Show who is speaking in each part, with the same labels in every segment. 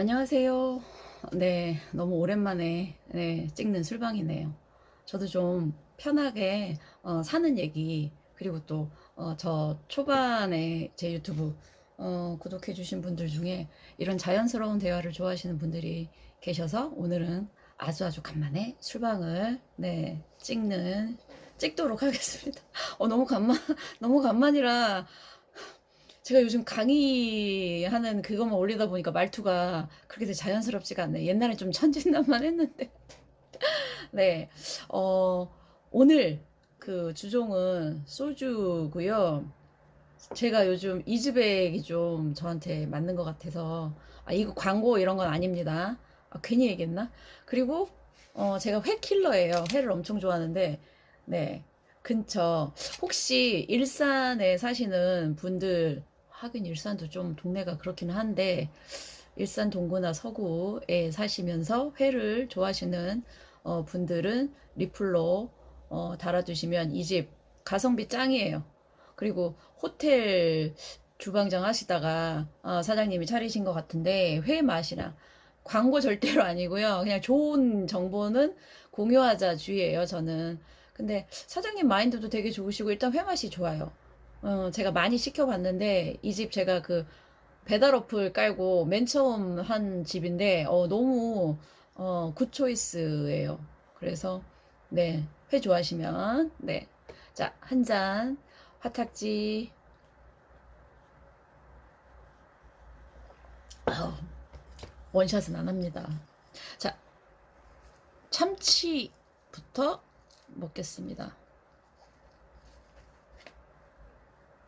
Speaker 1: 안녕하세요. 네, 너무 오랜만에 찍는 술방이네요. 저도 좀 편하게 사는 얘기 그리고 또 저 초반에 제 유튜브 구독해 주신 분들 중에 이런 자연스러운 대화를 좋아하시는 분들이 계셔서 오늘은 아주 간만에 술방을 찍도록 하겠습니다. 너무 너무 간만이라 제가 요즘 강의하는 그것만 올리다 보니까 말투가 그렇게 자연스럽지가 않네. 옛날에 좀 천진난만했는데. 네, 오늘 그 주종은 소주고요. 제가 요즘 이즈백이 좀 저한테 맞는 것 같아서 이거 광고 이런 건 아닙니다. 괜히 얘기했나? 그리고 제가 회 킬러예요. 회를 엄청 좋아하는데 네, 근처 혹시 일산에 사시는 분들, 하긴 일산도 좀 동네가 그렇긴 한데 일산 동구나 서구에 사시면서 회를 좋아하시는 분들은 리플로 달아두시면 이 집 가성비 짱이에요. 그리고 호텔 주방장 하시다가 사장님이 차리신 것 같은데 회 맛이랑 광고 절대로 아니고요. 그냥 좋은 정보는 공유하자 주의예요, 저는. 근데 사장님 마인드도 되게 좋으시고 일단 회 맛이 좋아요. 제가 많이 시켜봤는데 이 집 제가 그 배달 어플 깔고 맨 처음 한 집인데 너무 굿 초이스예요. 그래서 네, 회 좋아하시면 네. 자, 한 잔 화탁지. 아우, 원샷은 안 합니다. 자, 참치부터 먹겠습니다.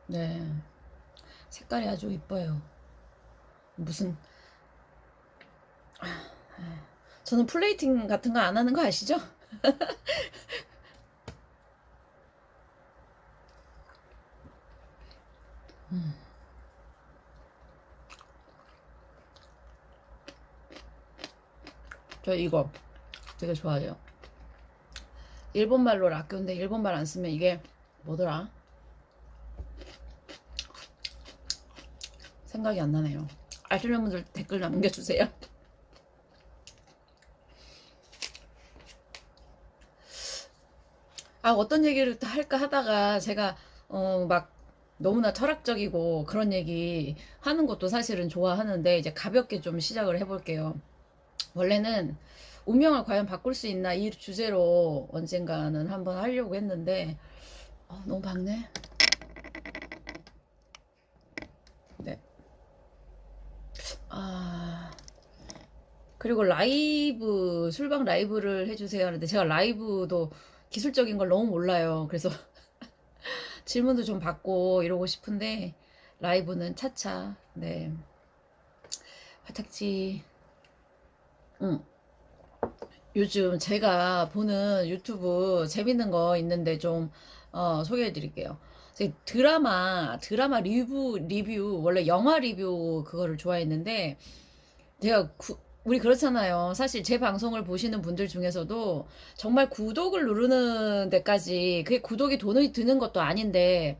Speaker 1: 네, 색깔이 아주 이뻐요. 무슨 저는 플레이팅 같은 거 안 하는 거 아시죠? 저 이거 되게 좋아해요. 일본말로 락교인데 일본말 안 쓰면 이게 뭐더라? 생각이 안 나네요. 아시는 분들 댓글 남겨주세요. 어떤 얘기를 할까 하다가 제가 막 너무나 철학적이고 그런 얘기 하는 것도 사실은 좋아하는데 이제 가볍게 좀 시작을 해볼게요. 원래는 운명을 과연 바꿀 수 있나 이 주제로 언젠가는 한번 하려고 했는데 너무 밝네. 네. 그리고 라이브 술방 라이브를 해주세요 하는데 제가 라이브도 기술적인 걸 너무 몰라요. 그래서 질문도 좀 받고 이러고 싶은데 라이브는 차차. 네, 화탁지. 응. 요즘 제가 보는 유튜브 재밌는 거 있는데 좀 소개해 드릴게요. 드라마 리뷰 원래 영화 리뷰 그거를 좋아했는데 제가 우리 그렇잖아요. 사실 제 방송을 보시는 분들 중에서도 정말 구독을 누르는 데까지 그게 구독이 돈이 드는 것도 아닌데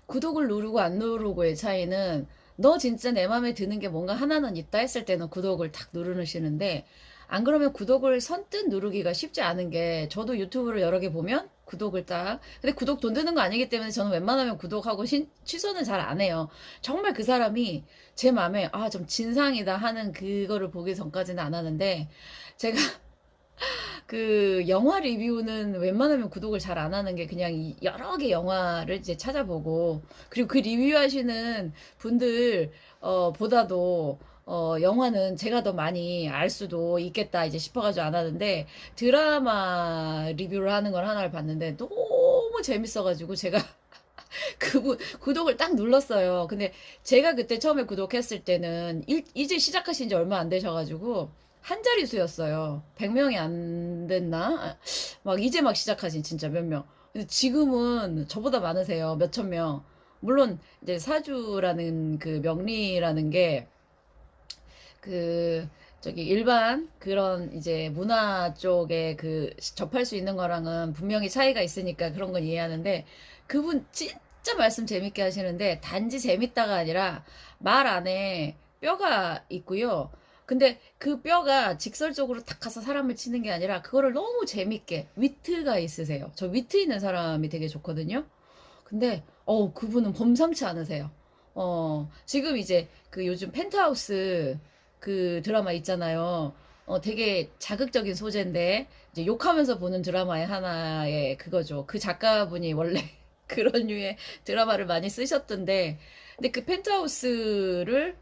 Speaker 1: 구독을 누르고 안 누르고의 차이는 너 진짜 내 마음에 드는 게 뭔가 하나는 있다 했을 때는 구독을 탁 누르시는데 안 그러면 구독을 선뜻 누르기가 쉽지 않은 게 저도 유튜브를 여러 개 보면 구독을 딱 근데 구독 돈 드는 거 아니기 때문에 저는 웬만하면 구독하고 취소는 잘 안 해요. 정말 그 사람이 제 마음에 좀 진상이다 하는 그거를 보기 전까지는 안 하는데 제가 그 영화 리뷰는 웬만하면 구독을 잘 안 하는 게 그냥 여러 개 영화를 이제 찾아보고 그리고 그 리뷰하시는 분들 보다도 영화는 제가 더 많이 알 수도 있겠다 이제 싶어가지고 안 하는데 드라마 리뷰를 하는 걸 하나를 봤는데 너무 재밌어가지고 제가 구독을 딱 눌렀어요. 근데 제가 그때 처음에 구독했을 때는 이제 시작하신 지 얼마 안 되셔가지고 한 자릿수였어요. 100명이 안 됐나? 막 이제 막 시작하신 진짜 몇 명. 근데 지금은 저보다 많으세요. 몇천 명. 물론 이제 사주라는 그 명리라는 게 그 저기 일반 그런 이제 문화 쪽에 그 접할 수 있는 거랑은 분명히 차이가 있으니까 그런 건 이해하는데 그분 진짜 말씀 재밌게 하시는데 단지 재밌다가 아니라 말 안에 뼈가 있고요. 근데 그 뼈가 직설적으로 탁 가서 사람을 치는 게 아니라 그거를 너무 재밌게 위트가 있으세요. 저 위트 있는 사람이 되게 좋거든요. 근데 그분은 범상치 않으세요. 지금 이제 그 요즘 펜트하우스 그 드라마 있잖아요. 되게 자극적인 소재인데 이제 욕하면서 보는 드라마의 하나의 그거죠. 그 작가분이 원래 그런 류의 드라마를 많이 쓰셨던데 근데 그 펜트하우스를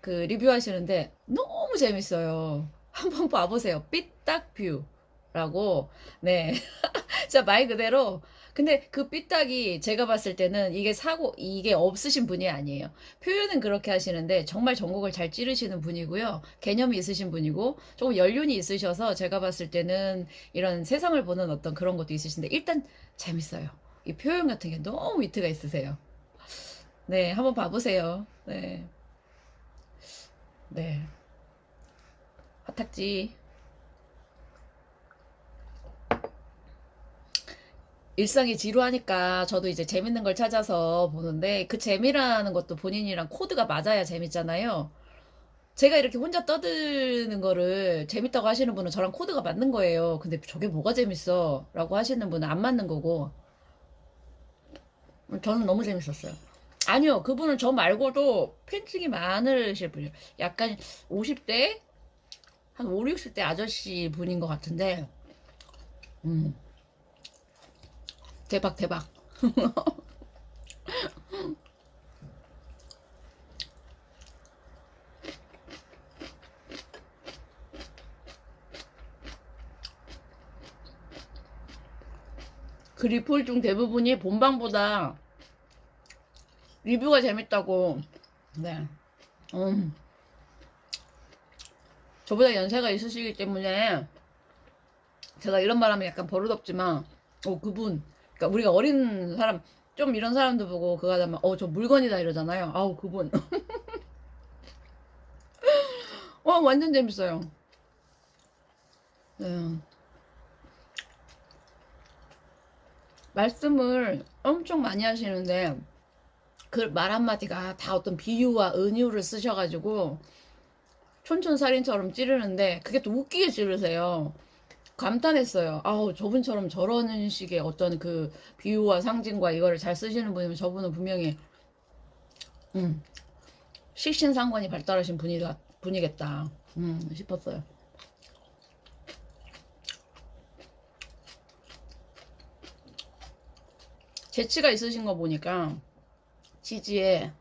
Speaker 1: 그 리뷰하시는데 너무 재밌어요. 한번 봐보세요. 삐딱뷰라고. 네. 진짜 말 그대로. 근데 그 삐딱이 제가 봤을 때는 이게 없으신 분이 아니에요. 표현은 그렇게 하시는데 정말 전곡을 잘 찌르시는 분이고요. 개념이 있으신 분이고 조금 연륜이 있으셔서 제가 봤을 때는 이런 세상을 보는 어떤 그런 것도 있으신데 일단 재밌어요. 이 표현 같은 게 너무 위트가 있으세요. 네, 한번 봐보세요. 네, 네. 화탁지. 일상이 지루하니까 저도 이제 재밌는 걸 찾아서 보는데 그 재미라는 것도 본인이랑 코드가 맞아야 재밌잖아요. 제가 이렇게 혼자 떠드는 거를 재밌다고 하시는 분은 저랑 코드가 맞는 거예요. 근데 저게 뭐가 재밌어? 라고 하시는 분은 안 맞는 거고. 저는 너무 재밌었어요. 아니요, 그분은 저 말고도 팬층이 많으실 분이에요. 약간 50대? 한 5, 60대 아저씨 분인 것 같은데, 음, 대박, 대박. 그 리플 중 대부분이 본방보다 리뷰가 재밌다고. 네. 음, 저보다 연세가 있으시기 때문에 제가 이런 말 하면 약간 버릇없지만, 그분. 그러니까 우리가 어린 사람, 좀 이런 사람들 보고 그거 하자면, 저 물건이다 이러잖아요. 아우, 그분. 완전 재밌어요. 네. 말씀을 엄청 많이 하시는데, 그 말 한마디가 다 어떤 비유와 은유를 쓰셔가지고, 촌촌살인처럼 찌르는데, 그게 또 웃기게 찌르세요. 감탄했어요. 아우, 저분처럼 저런 식의 어떤 그 비유와 상징과 이거를 잘 쓰시는 분이면 저분은 분명히, 음, 식신상관이 발달하신 분이겠다. 싶었어요. 재치가 있으신 거 보니까, 지지에,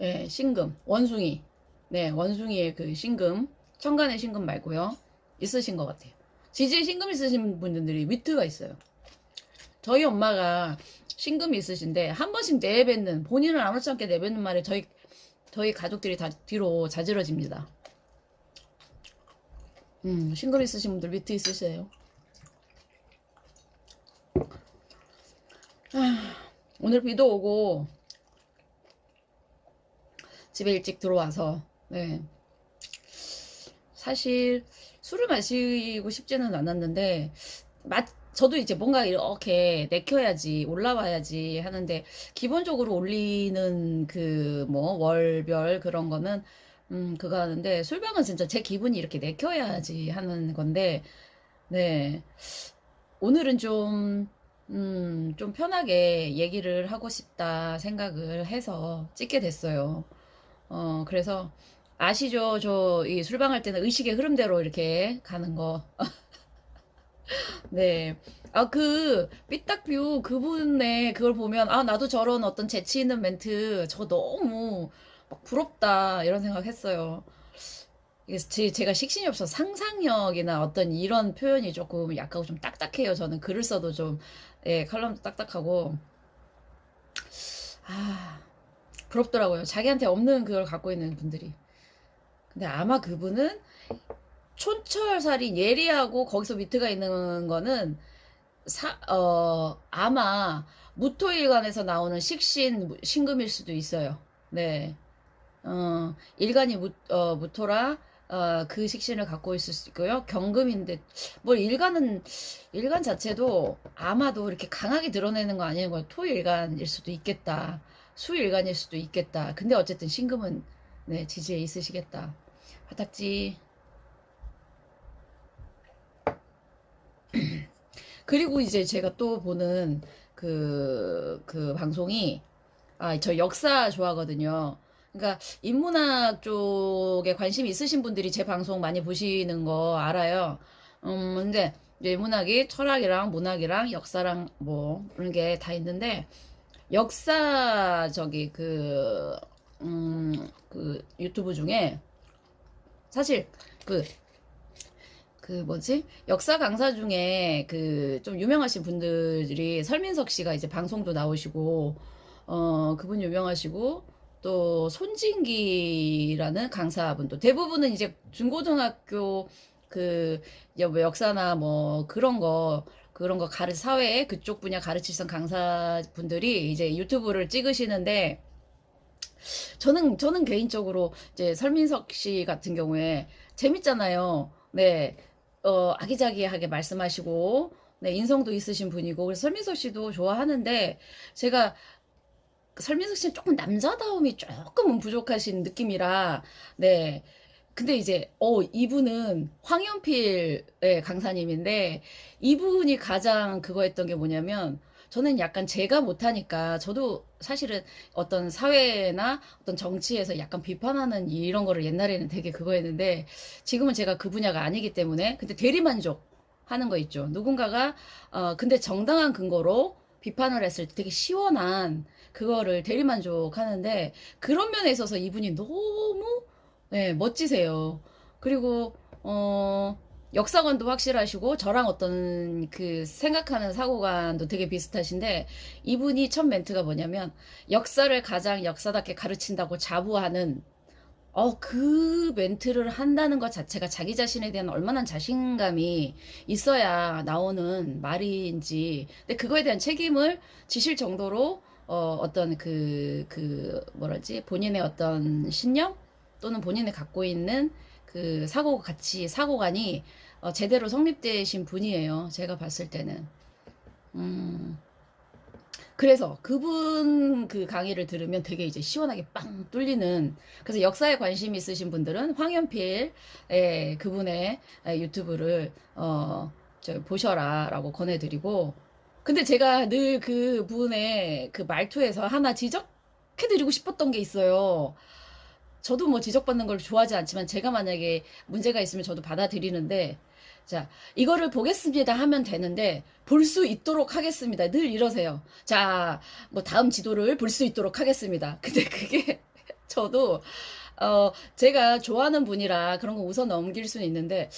Speaker 1: 예, 신금, 원숭이. 네, 원숭이의 그 신금, 천간의 신금 말고요. 있으신 것 같아요. 지지에 신금 있으신 분들이 위트가 있어요. 저희 엄마가 신금이 있으신데 한 번씩 내뱉는 본인은 아무렇지 않게 내뱉는 말에 저희 가족들이 다 뒤로 자지러집니다. 신금 있으신 분들 위트 있으세요. 오늘 비도 오고 집에 일찍 들어와서 네. 사실 술을 마시고 싶지는 않았는데 저도 이제 뭔가 이렇게 내켜야지 올라와야지 하는데 기본적으로 올리는 그 뭐 월별 그런 거는 그거 하는데 술방은 진짜 제 기분이 이렇게 내켜야지 하는 건데 네 오늘은 좀 편하게 얘기를 하고 싶다 생각을 해서 찍게 됐어요. 그래서 아시죠? 저 이 술방할 때는 의식의 흐름대로 이렇게 가는 거. 네. 삐딱뷰 그분의 그걸 보면, 나도 저런 어떤 재치 있는 멘트, 저거 너무 막 부럽다, 이런 생각 했어요. 이게 제가 식신이 없어서 상상력이나 어떤 이런 표현이 조금 약하고 좀 딱딱해요. 저는 글을 써도 좀, 예, 칼럼도 딱딱하고. 아, 부럽더라고요. 자기한테 없는 그걸 갖고 있는 분들이. 근데 아마 그분은 촌철살인 예리하고 거기서 위트가 있는 거는 아마 무토일간에서 나오는 신금일 수도 있어요. 네. 일간이 무토라, 그 식신을 갖고 있을 수 있고요. 경금인데, 뭐, 일간 자체도 아마도 이렇게 강하게 드러내는 거 아니고, 토일간일 수도 있겠다. 수일간일 수도 있겠다. 근데 어쨌든 신금은 네, 지지에 있으시겠다. 화탁지. 그리고 이제 제가 또 보는 그 방송이, 저 역사 좋아하거든요. 그러니까 인문학 쪽에 관심 있으신 분들이 제 방송 많이 보시는 거 알아요. 근데 이제 인문학이 철학이랑 문학이랑 역사랑 뭐 그런 게 다 있는데, 역사 그 유튜브 중에 사실 그 뭐지? 역사 강사 중에 그 좀 유명하신 분들이 설민석 씨가 이제 방송도 나오시고, 그분 유명하시고, 또 손진기라는 강사분도 대부분은 이제 중고등학교 그 뭐 역사나 뭐 그런 거 사회에 그쪽 분야 가르치시던 강사분들이 이제 유튜브를 찍으시는데, 저는 개인적으로 이제 설민석 씨 같은 경우에 재밌잖아요. 네, 아기자기하게 말씀하시고, 네, 인성도 있으신 분이고, 그래서 설민석 씨도 좋아하는데, 제가 설민석 씨는 조금 남자다움이 조금은 부족하신 느낌이라, 네. 근데 이제, 이분은 황연필의 강사님인데, 이분이 가장 그거 했던 게 뭐냐면, 저는 약간 제가 못하니까, 저도 사실은 어떤 사회나 어떤 정치에서 약간 비판하는 이런 거를 옛날에는 되게 그거 했는데, 지금은 제가 그 분야가 아니기 때문에, 근데 대리만족 하는 거 있죠. 누군가가, 근데 정당한 근거로 비판을 했을 때 되게 시원한 그거를 대리만족 하는데, 그런 면에 있어서 이분이 너무 네, 멋지세요. 그리고, 역사관도 확실하시고, 저랑 어떤 그 생각하는 사고관도 되게 비슷하신데, 이분이 첫 멘트가 뭐냐면, 역사를 가장 역사답게 가르친다고 자부하는, 그 멘트를 한다는 것 자체가 자기 자신에 대한 얼마나 자신감이 있어야 나오는 말인지, 근데 그거에 대한 책임을 지실 정도로, 어떤 뭐라지, 본인의 어떤 신념? 또는 본인이 갖고 있는 그 사고관이 제대로 성립되신 분이에요. 제가 봤을 때는. 음, 그래서 그분 그 강의를 들으면 되게 이제 시원하게 빵 뚫리는, 그래서 역사에 관심 있으신 분들은 황연필 그분의 유튜브를 보셔라라고 권해드리고, 근데 제가 늘 그분의 그 말투에서 하나 지적해드리고 싶었던 게 있어요. 저도 뭐 지적받는 걸 좋아하지 않지만, 제가 만약에 문제가 있으면 저도 받아들이는데, 자, 이거를 보겠습니다 하면 되는데, 볼 수 있도록 하겠습니다. 늘 이러세요. 자, 뭐 다음 지도를 볼 수 있도록 하겠습니다. 근데 그게 저도 제가 좋아하는 분이라 그런 거 웃어 넘길 수는 있는데,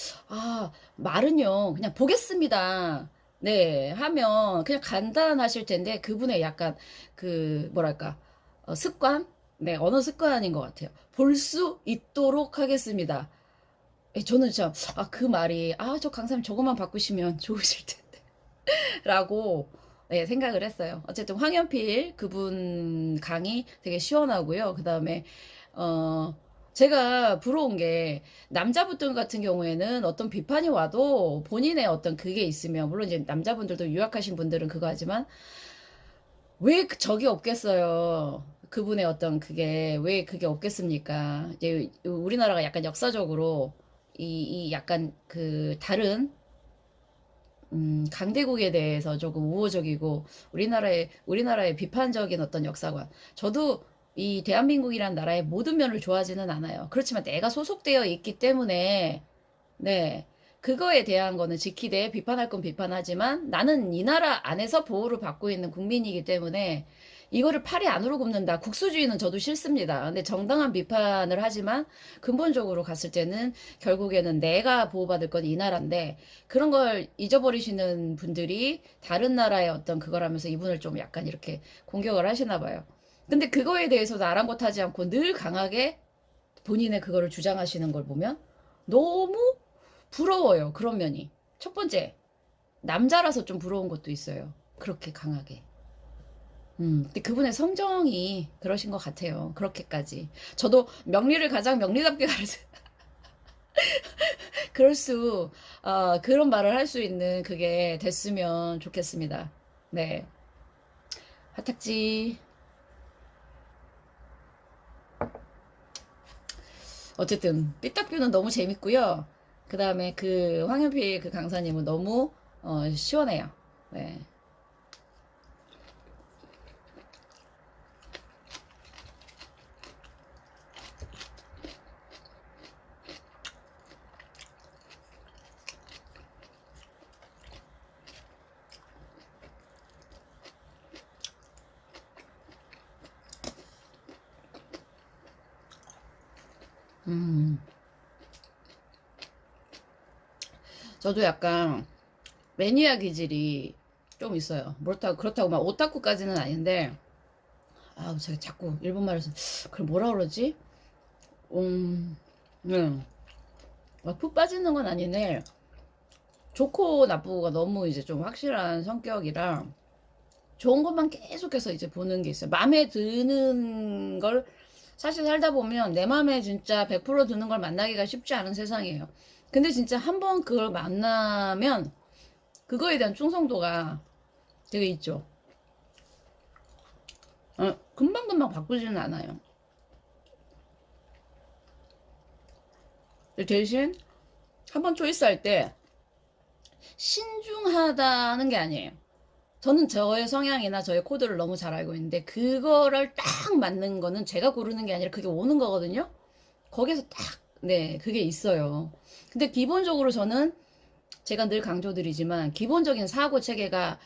Speaker 1: 말은요, 그냥 보겠습니다. 네, 하면 그냥 간단하실 텐데, 그분의 약간 뭐랄까, 습관? 네, 언어 습관인 것 같아요. 볼 수 있도록 하겠습니다. 저는 참, 그 말이, 저 강사님 저것만 바꾸시면 좋으실 텐데. 라고, 네, 생각을 했어요. 어쨌든 황연필 그분 강의 되게 시원하고요. 그 다음에, 어, 제가 부러운 게, 남자분들 같은 경우에는 어떤 비판이 와도 본인의 어떤 그게 있으면, 물론 이제 남자분들도 유학하신 분들은 그거 하지만, 왜 적이 없겠어요? 그분의 어떤 그게 왜 그게 없겠습니까? 이제 우리나라가 약간 역사적으로 이 약간 다른 강대국에 대해서 조금 우호적이고, 우리나라의 비판적인 어떤 역사관. 저도 이 대한민국이란 나라의 모든 면을 좋아하지는 않아요. 그렇지만 내가 소속되어 있기 때문에, 네. 그거에 대한 거는 지키되, 비판할 건 비판하지만, 나는 이 나라 안에서 보호를 받고 있는 국민이기 때문에 이거를 팔이 안으로 굽는다. 국수주의는 저도 싫습니다. 근데 정당한 비판을 하지만, 근본적으로 갔을 때는 결국에는 내가 보호받을 건 이 나라인데, 그런 걸 잊어버리시는 분들이 다른 나라의 어떤 그걸 하면서 이분을 좀 약간 이렇게 공격을 하시나 봐요. 근데 그거에 대해서도 아랑곳하지 않고 늘 강하게 본인의 그거를 주장하시는 걸 보면 너무 부러워요. 그런 면이. 첫 번째, 남자라서 좀 부러운 것도 있어요. 그렇게 강하게. 근데 그분의 성정이 그러신 것 같아요. 그렇게까지. 저도 명리를 가장 명리답게 가르쳐, 그런 말을 할 수 있는 그게 됐으면 좋겠습니다. 네. 화탁지. 어쨌든 삐딱뷰는 너무 재밌고요. 그 다음에 그 황현필 그 강사님은 너무 시원해요. 네. 음, 저도 약간 매니아 기질이 좀 있어요. 그렇다고 막 오타쿠까지는 아닌데, 아, 제가 자꾸 일본말에서, 그걸 뭐라 그러지? 음, 네. 막푹 빠지는 건 아닌데, 좋고 나쁘고가 너무 이제 좀 확실한 성격이라, 좋은 것만 계속해서 이제 보는 게 있어요. 마음에 드는 걸 사실 살다 보면 내 마음에 진짜 100% 드는 걸 만나기가 쉽지 않은 세상이에요. 근데 진짜 한번 그걸 만나면 그거에 대한 충성도가 되게 있죠. 금방금방 바꾸지는 않아요. 대신 한번 초이스할 때 신중하다는 게 아니에요. 저는 저의 성향이나 저의 코드를 너무 잘 알고 있는데 그거를 딱 맞는 거는 제가 고르는 게 아니라 그게 오는 거거든요. 거기서 딱, 네, 그게 있어요. 근데 기본적으로 저는 제가 늘 강조드리지만 기본적인 사고 체계가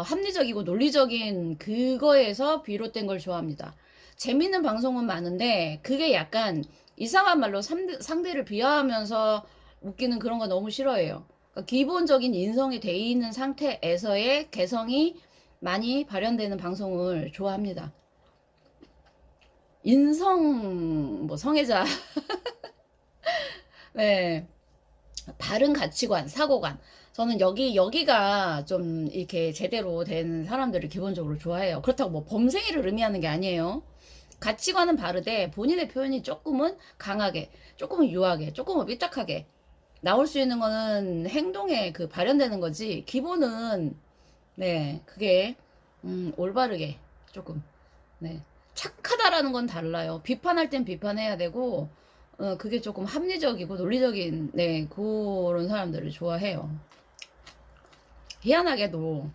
Speaker 1: 합리적이고 논리적인 그거에서 비롯된 걸 좋아합니다. 재밌는 방송은 많은데 그게 약간 이상한 말로 상대를 비하하면서 웃기는 그런 거 너무 싫어해요. 그러니까 기본적인 인성이 돼 있는 상태에서의 개성이 많이 발현되는 방송을 좋아합니다. 인성, 뭐 성애자, 네, 바른 가치관, 사고관. 저는 여기가 좀 이렇게 제대로 된 사람들을 기본적으로 좋아해요. 그렇다고 뭐 범생이를 의미하는 게 아니에요. 가치관은 바르되 본인의 표현이 조금은 강하게, 조금은 유하게, 조금은 삐딱하게 나올 수 있는 거는 행동에 그 발현되는 거지. 기본은, 네, 그게, 올바르게 조금, 네. 착하다라는 건 달라요. 비판할 땐 비판해야 되고, 그게 조금 합리적이고 논리적인, 네, 그런 사람들을 좋아해요. 희한하게도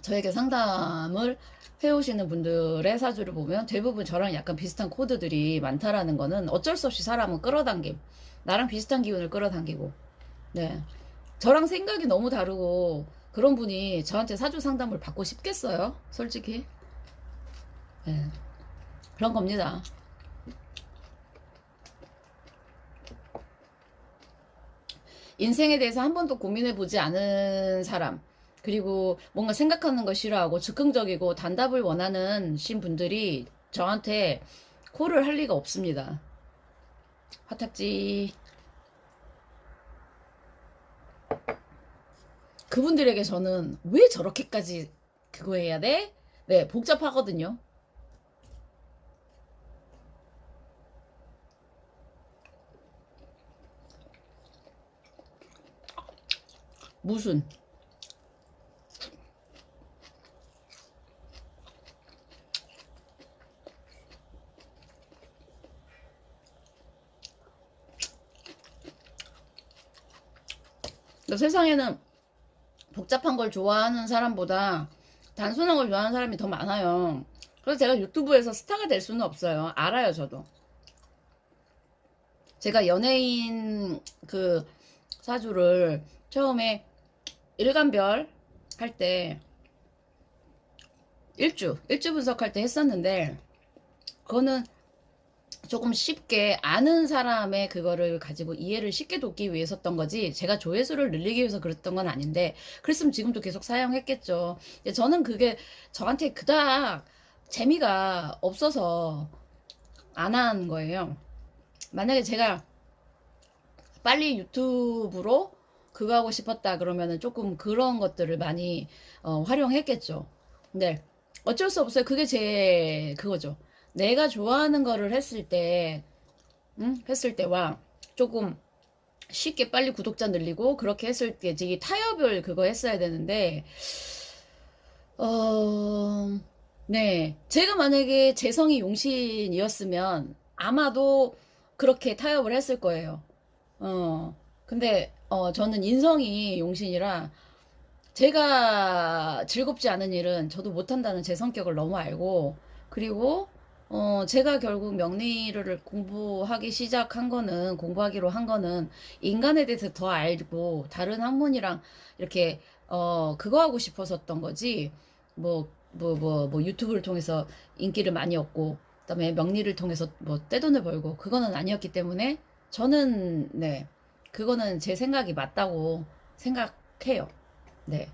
Speaker 1: 저에게 상담을 해오시는 분들의 사주를 보면 대부분 저랑 약간 비슷한 코드들이 많다라는 거는 어쩔 수 없이 사람은 끌어당김. 나랑 비슷한 기운을 끌어당기고, 네. 저랑 생각이 너무 다르고, 그런 분이 저한테 사주 상담을 받고 싶겠어요? 솔직히. 네. 그런 겁니다. 인생에 대해서 한 번도 고민해보지 않은 사람, 그리고 뭔가 생각하는 거 싫어하고 즉흥적이고 단답을 원하는 신 분들이 저한테 콜을 할 리가 없습니다. 화탁지. 그분들에게 저는 왜 저렇게까지 그거 해야 돼? 네, 복잡하거든요. 무슨. 세상에는 복잡한 걸 좋아하는 사람보다 단순한 걸 좋아하는 사람이 더 많아요. 그래서 제가 유튜브에서 스타가 될 수는 없어요. 알아요, 저도. 제가 연예인 그 사주를 처음에 일간별 할 때 일주 분석할 때 했었는데 그거는 조금 쉽게 아는 사람의 그거를 가지고 이해를 쉽게 돕기 위해서였던 거지 제가 조회수를 늘리기 위해서 그랬던 건 아닌데 그랬으면 지금도 계속 사용했겠죠. 저는 그게 저한테 그닥 재미가 없어서 안 한 거예요. 만약에 제가 빨리 유튜브로 그거 하고 싶었다 그러면은 조금 그런 것들을 많이 활용했겠죠. 근데 어쩔 수 없어요. 그게 제 그거죠. 내가 좋아하는 거를 했을 때, 했을 때와 조금 쉽게 빨리 구독자 늘리고 그렇게 했을 때 이제 타협을 그거 했어야 되는데 네, 제가 만약에 재성이 용신이었으면 아마도 그렇게 타협을 했을 거예요. 근데 저는 인성이 용신이라 제가 즐겁지 않은 일은 저도 못한다는 제 성격을 너무 알고, 그리고 제가 결국 명리를 공부하기 시작한 거는, 공부하기로 한 거는 인간에 대해서 더 알고 다른 학문이랑 이렇게 그거 하고 싶었었던 거지. 뭐 유튜브를 통해서 인기를 많이 얻고 그다음에 명리를 통해서 뭐 떼돈을 벌고 그거는 아니었기 때문에 저는, 네, 그거는 제 생각이 맞다고 생각해요. 네.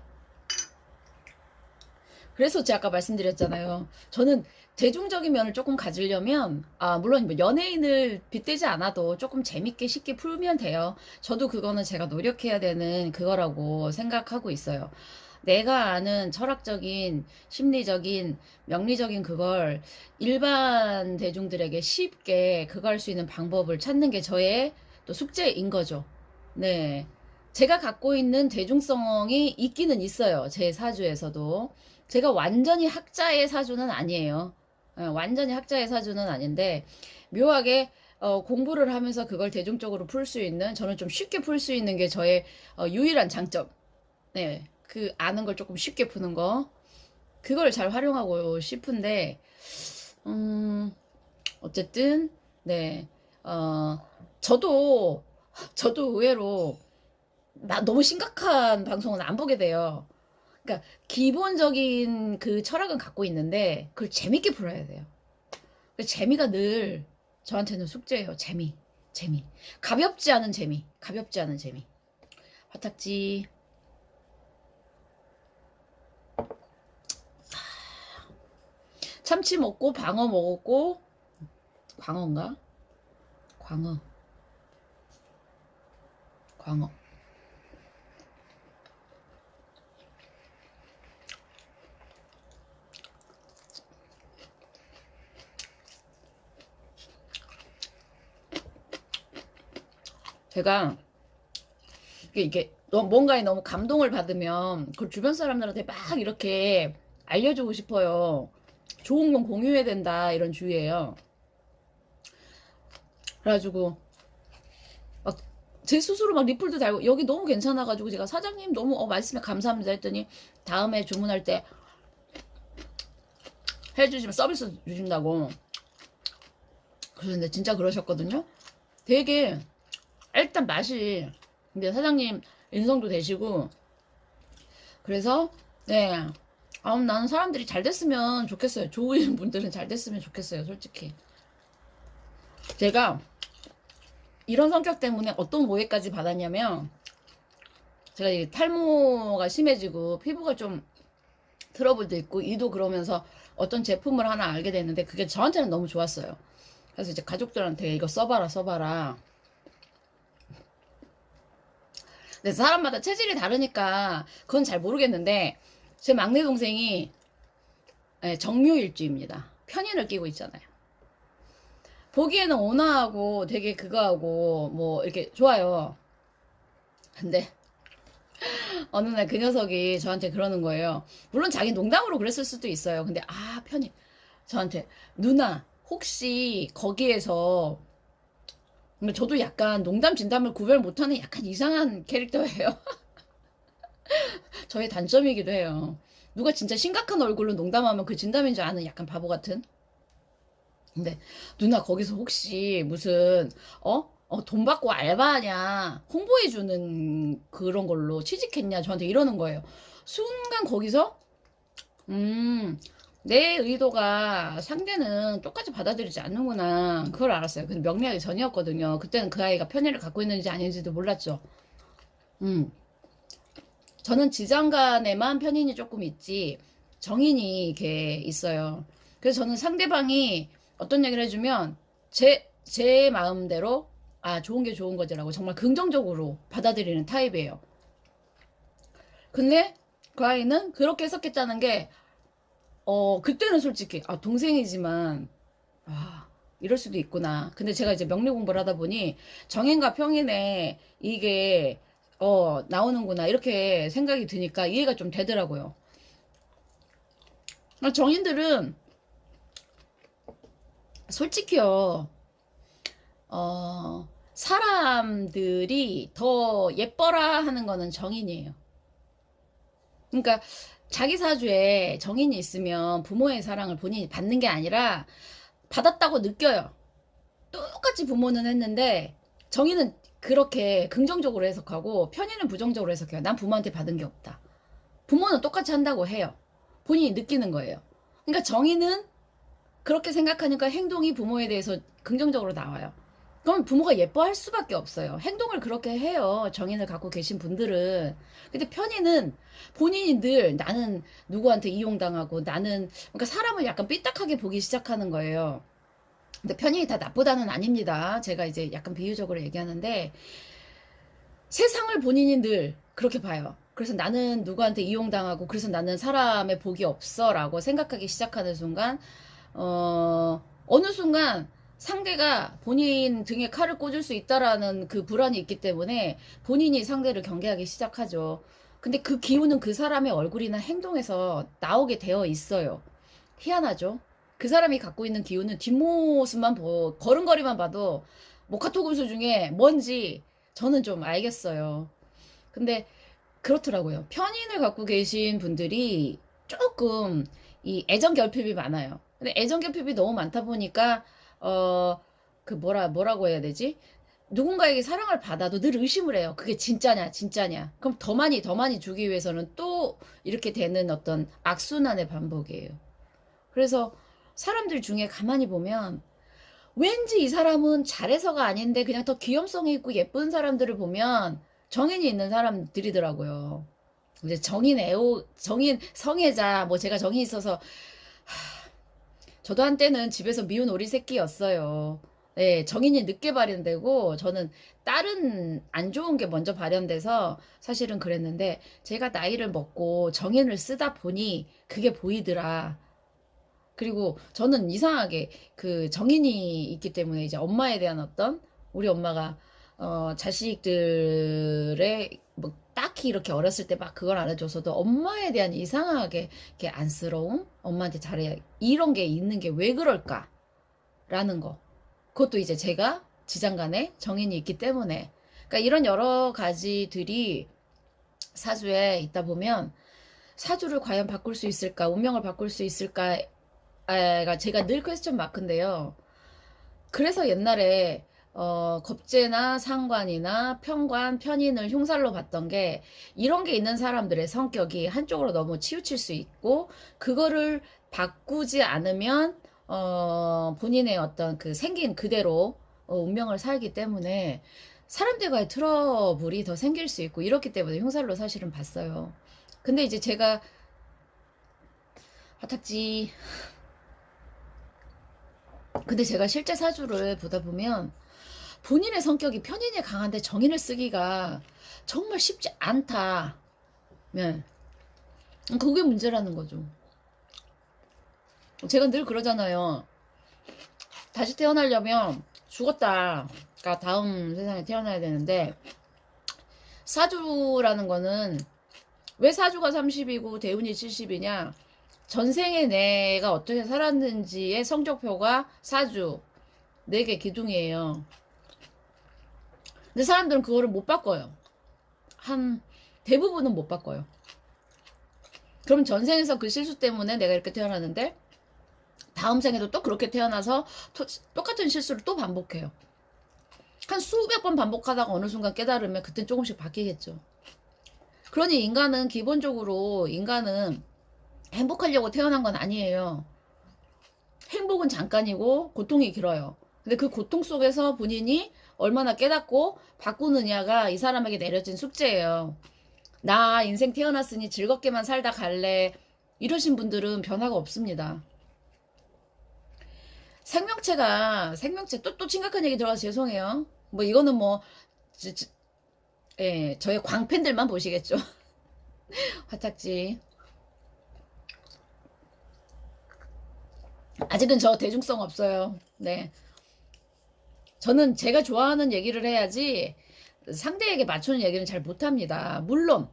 Speaker 1: 그래서 제가 아까 말씀드렸잖아요. 저는 대중적인 면을 조금 가지려면, 물론 뭐 연예인을 빗대지 않아도 조금 재밌게 쉽게 풀면 돼요. 저도 그거는 제가 노력해야 되는 그거라고 생각하고 있어요. 내가 아는 철학적인, 심리적인, 명리적인 그걸 일반 대중들에게 쉽게 그거 할 수 있는 방법을 찾는 게 저의 또 숙제인 거죠. 네. 제가 갖고 있는 대중성이 있기는 있어요. 제 사주에서도. 제가 완전히 학자의 사주는 아니에요. 완전히 학자의 사주는 아닌데, 묘하게 공부를 하면서 그걸 대중적으로 풀 수 있는, 저는 좀 쉽게 풀 수 있는 게 저의 유일한 장점. 네. 그 아는 걸 조금 쉽게 푸는 거. 그걸 잘 활용하고 싶은데, 음, 어쨌든, 네. 어, 저도, 저도 의외로 너무 심각한 방송은 안 보게 돼요. 그러니까 기본적인 그 철학은 갖고 있는데 그걸 재밌게 풀어야 돼요. 그 재미가 늘 저한테는 숙제예요. 재미. 가볍지 않은 재미. 가볍지 않은 재미. 화탁지. 참치 먹고 방어 먹었고, 광어인가? 광어. 광어. 제가 이게 뭔가에 너무 감동을 받으면 그 주변 사람들한테 막 이렇게 알려주고 싶어요. 좋은 건 공유해야 된다 이런 주의예요. 그래가지고 막 제 스스로 막 리플도 달고 여기 너무 괜찮아가지고 제가 사장님 너무 말씀에 감사합니다 했더니 다음에 주문할 때 해주시면 서비스 주신다고. 그런데 진짜 그러셨거든요. 되게 일단 맛이, 근데 사장님 인성도 되시고, 그래서 네, 나는 사람들이 잘 됐으면 좋겠어요. 좋은 분들은 잘 됐으면 좋겠어요. 솔직히 제가 이런 성격 때문에 어떤 오해까지 받았냐면, 제가 이 탈모가 심해지고 피부가 좀 트러블도 있고 이도 그러면서 어떤 제품을 하나 알게 됐는데 그게 저한테는 너무 좋았어요. 그래서 이제 가족들한테 이거 써봐라. 근데 사람마다 체질이 다르니까 그건 잘 모르겠는데, 제 막내 동생이 정묘일주입니다. 편인을 끼고 있잖아요. 보기에는 온화하고 되게 그거하고 뭐 이렇게 좋아요. 근데 어느 날 그 녀석이 저한테 그러는 거예요. 물론 자기 농담으로 그랬을 수도 있어요. 근데 편히 저한테, 누나 혹시 거기에서, 근데 저도 약간 농담 진담을 구별 못하는 약간 이상한 캐릭터예요. 저의 단점이기도 해요. 누가 진짜 심각한 얼굴로 농담하면 그 진담인 줄 아는 약간 바보 같은. 근데 누나 거기서 혹시 무슨 돈 받고 알바하냐, 홍보해주는 그런 걸로 취직했냐, 저한테 이러는 거예요. 순간 거기서 내 의도가 상대는 똑같이 받아들이지 않는구나, 그걸 알았어요. 근데 명리학이 전이었거든요. 그때는 그 아이가 편의를 갖고 있는지 아닌지도 몰랐죠. 음 저는 지장간에만 편인이 조금 있지 정인이 이렇게 있어요. 그래서 저는 상대방이 어떤 얘기를 해주면 제 마음대로 좋은 게 좋은 거지라고 정말 긍정적으로 받아들이는 타입이에요. 근데 그 아이는 그렇게 해석했다는 게, 그때는 솔직히 동생이지만 이럴 수도 있구나. 근데 제가 이제 명리 공부를 하다 보니 정인과 평인에 이게 나오는구나 이렇게 생각이 드니까 이해가 좀 되더라고요. 정인들은 솔직히요, 사람들이 더 예뻐라 하는 거는 정인이에요. 그러니까 자기 사주에 정인이 있으면 부모의 사랑을 본인이 받는 게 아니라 받았다고 느껴요. 똑같이 부모는 했는데 정인은 그렇게 긍정적으로 해석하고 편인은 부정적으로 해석해요. 난 부모한테 받은 게 없다. 부모는 똑같이 한다고 해요. 본인이 느끼는 거예요. 그러니까 정인은 그렇게 생각하니까 행동이 부모에 대해서 긍정적으로 나와요. 그럼 부모가 예뻐할 수밖에 없어요. 행동을 그렇게 해요. 정인을 갖고 계신 분들은. 근데 편인은 본인이 늘 나는 누구한테 이용당하고 나는 그러니까 사람을 약간 삐딱하게 보기 시작하는 거예요. 근데 편인이 다 나쁘다는 아닙니다. 제가 이제 약간 비유적으로 얘기하는데 세상을 본인이 늘 그렇게 봐요. 그래서 나는 누구한테 이용당하고 그래서 나는 사람의 복이 없어 라고 생각하기 시작하는 순간 어느 순간 상대가 본인 등에 칼을 꽂을 수 있다라는 그 불안이 있기 때문에 본인이 상대를 경계하기 시작하죠. 근데 그 기운은 그 사람의 얼굴이나 행동에서 나오게 되어 있어요. 희한하죠? 그 사람이 갖고 있는 기운은 뒷모습만 걸음걸이만 봐도 모카토군수 중에 뭔지 저는 좀 알겠어요. 근데 그렇더라고요. 편인을 갖고 계신 분들이 조금 이 애정 결핍이 많아요. 근데 애정 결핍이 너무 많다 보니까 그 뭐라고 해야 되지? 누군가에게 사랑을 받아도 늘 의심을 해요. 그게 진짜냐, 진짜냐. 그럼 더 많이 주기 위해서는 또 이렇게 되는 어떤 악순환의 반복이에요. 그래서 사람들 중에 가만히 보면 왠지 이 사람은 잘해서가 아닌데 그냥 더 귀염성이 있고 예쁜 사람들을 보면 정인이 있는 사람들이더라고요. 이제 정인 성애자 뭐 제가 정이 있어서 저도 한때는 집에서 미운 오리 새끼였어요. 네, 정인이 늦게 발현되고 저는 다른 안 좋은 게 먼저 발현돼서 사실은 그랬는데 제가 나이를 먹고 정인을 쓰다 보니 그게 보이더라. 그리고 저는 이상하게 그 정인이 있기 때문에 이제 엄마에 대한 어떤 우리 엄마가 자식들의 뭐 딱히 이렇게 어렸을 때 막 그걸 안 해줘서도 엄마에 대한 이상하게 이렇게 안쓰러움, 엄마한테 잘해 이런 게 있는 게 왜 그럴까라는 거. 그것도 이제 제가 지장간에 정인이 있기 때문에 그러니까 이런 여러 가지들이 사주에 있다 보면 사주를 과연 바꿀 수 있을까, 운명을 바꿀 수 있을까 가 제가 늘 퀘스천 마크인데요. 그래서 옛날에 겁재나 상관이나 편관, 편인을 흉살로 봤던 게 이런 게 있는 사람들의 성격이 한쪽으로 너무 치우칠 수 있고 그거를 바꾸지 않으면 본인의 어떤 그 생긴 그대로 운명을 살기 때문에 사람들과의 트러블이 더 생길 수 있고 이렇기 때문에 흉살로 사실은 봤어요. 근데 이제 제가 화탁지 근데 제가 실제 사주를 보다 보면 본인의 성격이 편인이 강한데 정인을 쓰기가 정말 쉽지 않다. 네. 그게 문제라는 거죠. 제가 늘 그러잖아요. 다시 태어나려면 죽었다가 다음 세상에 태어나야 되는데 사주라는 거는 왜 사주가 30이고 대운이 70이냐? 전생에 내가 어떻게 살았는지의 성적표가 사주 4개 기둥이에요. 근데 사람들은 그거를 못 바꿔요. 한 대부분은 못 바꿔요. 그럼 전생에서 그 실수 때문에 내가 이렇게 태어났는데 다음 생에도 또 그렇게 태어나서 똑같은 실수를 또 반복해요. 한 수백 번 반복하다가 어느 순간 깨달으면 그땐 조금씩 바뀌겠죠. 그러니 인간은 행복하려고 태어난 건 아니에요. 행복은 잠깐이고 고통이 길어요. 근데 그 고통 속에서 본인이 얼마나 깨닫고 바꾸느냐가 이 사람에게 내려진 숙제예요. 나 인생 태어났으니 즐겁게만 살다 갈래. 이러신 분들은 변화가 없습니다. 생명체 또 심각한 얘기 들어가서 죄송해요. 뭐 이거는 뭐 예, 저의 광팬들만 보시겠죠. 화탁지. 아직은 저 대중성 없어요. 네. 저는 제가 좋아하는 얘기를 해야지 상대에게 맞추는 얘기는 잘 못합니다. 물론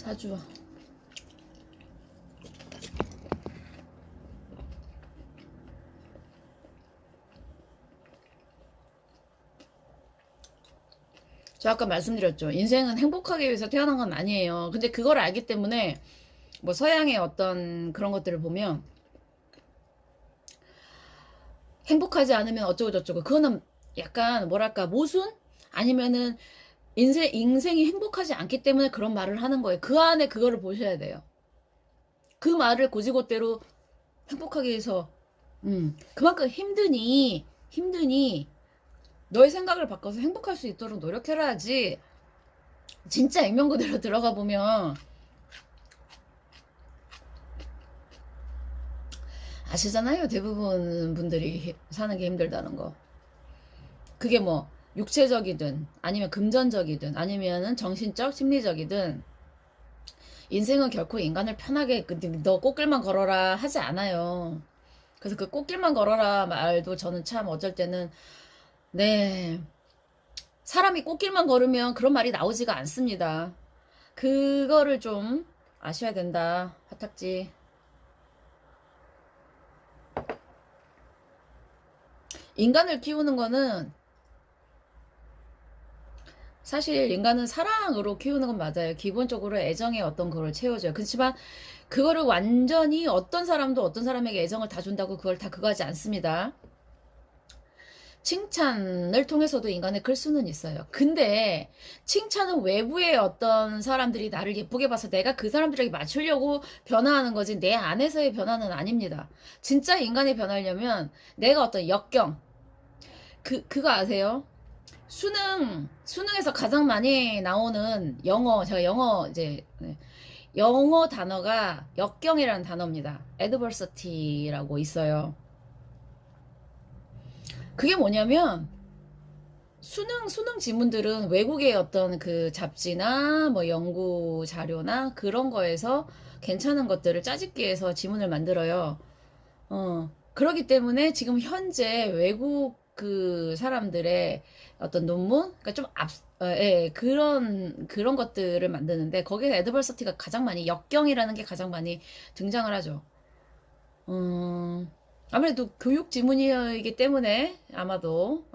Speaker 1: 사주. 저 아까 말씀드렸죠. 인생은 행복하기 위해서 태어난 건 아니에요. 근데 그걸 알기 때문에 뭐 서양의 어떤 그런 것들을 보면 행복하지 않으면 어쩌고 저쩌고 그거는 약간 뭐랄까 모순? 아니면은 인생이 행복하지 않기 때문에 그런 말을 하는 거예요. 그 안에 그거를 보셔야 돼요. 그 말을 고지고대로 행복하기 위해서 그만큼 힘드니 너의 생각을 바꿔서 행복할 수 있도록 노력해라지. 진짜 액면 그대로 들어가 보면 아시잖아요. 대부분 분들이 사는 게 힘들다는 거. 그게 뭐 육체적이든 아니면 금전적이든 아니면은 정신적, 심리적이든 인생은 결코 인간을 편하게 너 꽃길만 걸어라 하지 않아요. 그래서 그 꽃길만 걸어라 말도 저는 참 어쩔 때는 네 사람이 꽃길만 걸으면 그런 말이 나오지가 않습니다. 그거를 좀 아셔야 된다. 화탁지. 인간을 키우는 거는 사실 인간은 사랑으로 키우는 건 맞아요. 기본적으로 애정의 어떤 거를 채워줘요. 그렇지만 그거를 완전히 어떤 사람도 어떤 사람에게 애정을 다 준다고 그걸 다 그거 하지 않습니다. 칭찬을 통해서도 인간을 클 수는 있어요. 근데 칭찬은 외부의 어떤 사람들이 나를 예쁘게 봐서 내가 그 사람들에게 맞추려고 변화하는 거지 내 안에서의 변화는 아닙니다. 진짜 인간이 변하려면 내가 어떤 역경, 그거 아세요? 수능에서 가장 많이 나오는 제가 영어 이제, 네, 영어 단어가 역경이라는 단어입니다. adversity라고 있어요. 그게 뭐냐면, 수능 지문들은 외국의 어떤 그 잡지나 뭐 연구 자료나 그런 거에서 괜찮은 것들을 짜집기해서 지문을 만들어요. 그러기 때문에 지금 현재 외국 그 사람들의 어떤 논문, 그러니까 좀 예, 그런 것들을 만드는데 거기에 애드버서티가 가장 많이, 역경이라는 게 가장 많이 등장을 하죠. 아무래도 교육 지문이기 때문에 아마도,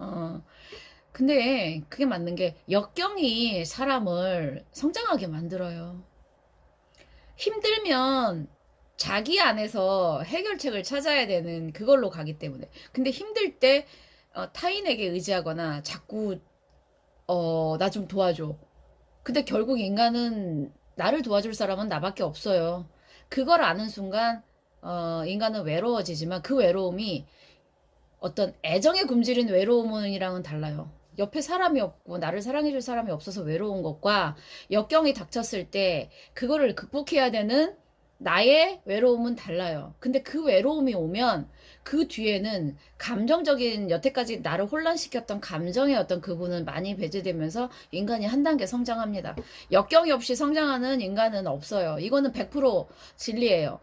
Speaker 1: 근데 그게 맞는 게 역경이 사람을 성장하게 만들어요. 힘들면 자기 안에서 해결책을 찾아야 되는 그걸로 가기 때문에. 근데 힘들 때 타인에게 의지하거나 자꾸 나 좀 도와줘. 근데 결국 인간은 나를 도와줄 사람은 나밖에 없어요. 그걸 아는 순간 인간은 외로워지지만 그 외로움이 어떤 애정에 굶주린 외로움이랑은 달라요. 옆에 사람이 없고 나를 사랑해줄 사람이 없어서 외로운 것과 역경이 닥쳤을 때 그거를 극복해야 되는 나의 외로움은 달라요. 근데 그 외로움이 오면 그 뒤에는 감정적인 여태까지 나를 혼란시켰던 감정의 어떤 그분은 많이 배제되면서 인간이 한 단계 성장합니다. 역경이 없이 성장하는 인간은 없어요. 이거는 100% 진리예요.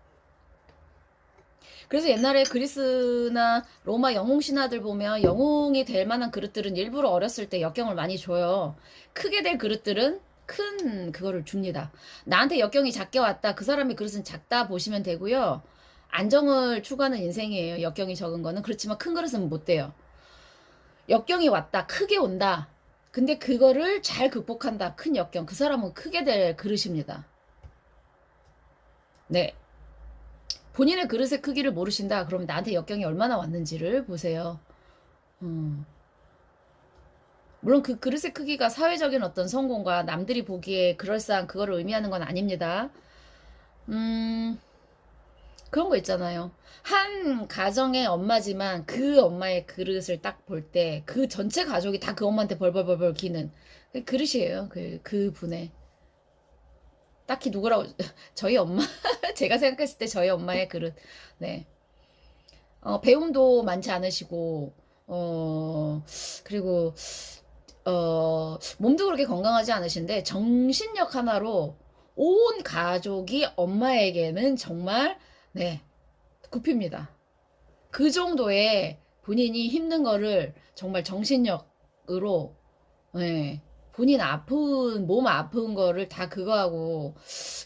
Speaker 1: 그래서 옛날에 그리스나 로마 영웅 신화들 보면 영웅이 될 만한 그릇들은 일부러 어렸을 때 역경을 많이 줘요. 크게 될 그릇들은 큰 그거를 줍니다. 나한테 역경이 작게 왔다. 그 사람의 그릇은 작다 보시면 되고요. 안정을 추구하는 인생이에요. 역경이 적은 거는. 그렇지만 큰 그릇은 못 돼요. 역경이 왔다. 크게 온다. 근데 그거를 잘 극복한다. 큰 역경. 그 사람은 크게 될 그릇입니다. 네. 본인의 그릇의 크기를 모르신다. 그럼 나한테 역경이 얼마나 왔는지를 보세요. 음. 물론 그 그릇의 크기가 사회적인 어떤 성공과 남들이 보기에 그럴싸한 그거를 의미하는 건 아닙니다. 음, 그런 거 있잖아요. 한 가정의 엄마지만 그 엄마의 그릇을 딱 볼 때 그 전체 가족이 다 그 엄마한테 벌벌벌벌 기는 그 그릇이에요. 그 분의. 딱히 누구라고, 저희 엄마, 제가 생각했을 때 저희 엄마의 그릇. 네. 배움도 많지 않으시고, 그리고, 몸도 그렇게 건강하지 않으신데, 정신력 하나로 온 가족이 엄마에게는 정말, 네, 굽힙니다. 그 정도의 본인이 힘든 거를 정말 정신력으로, 네, 본인 아픈 몸 아픈 거를 다 그거 하고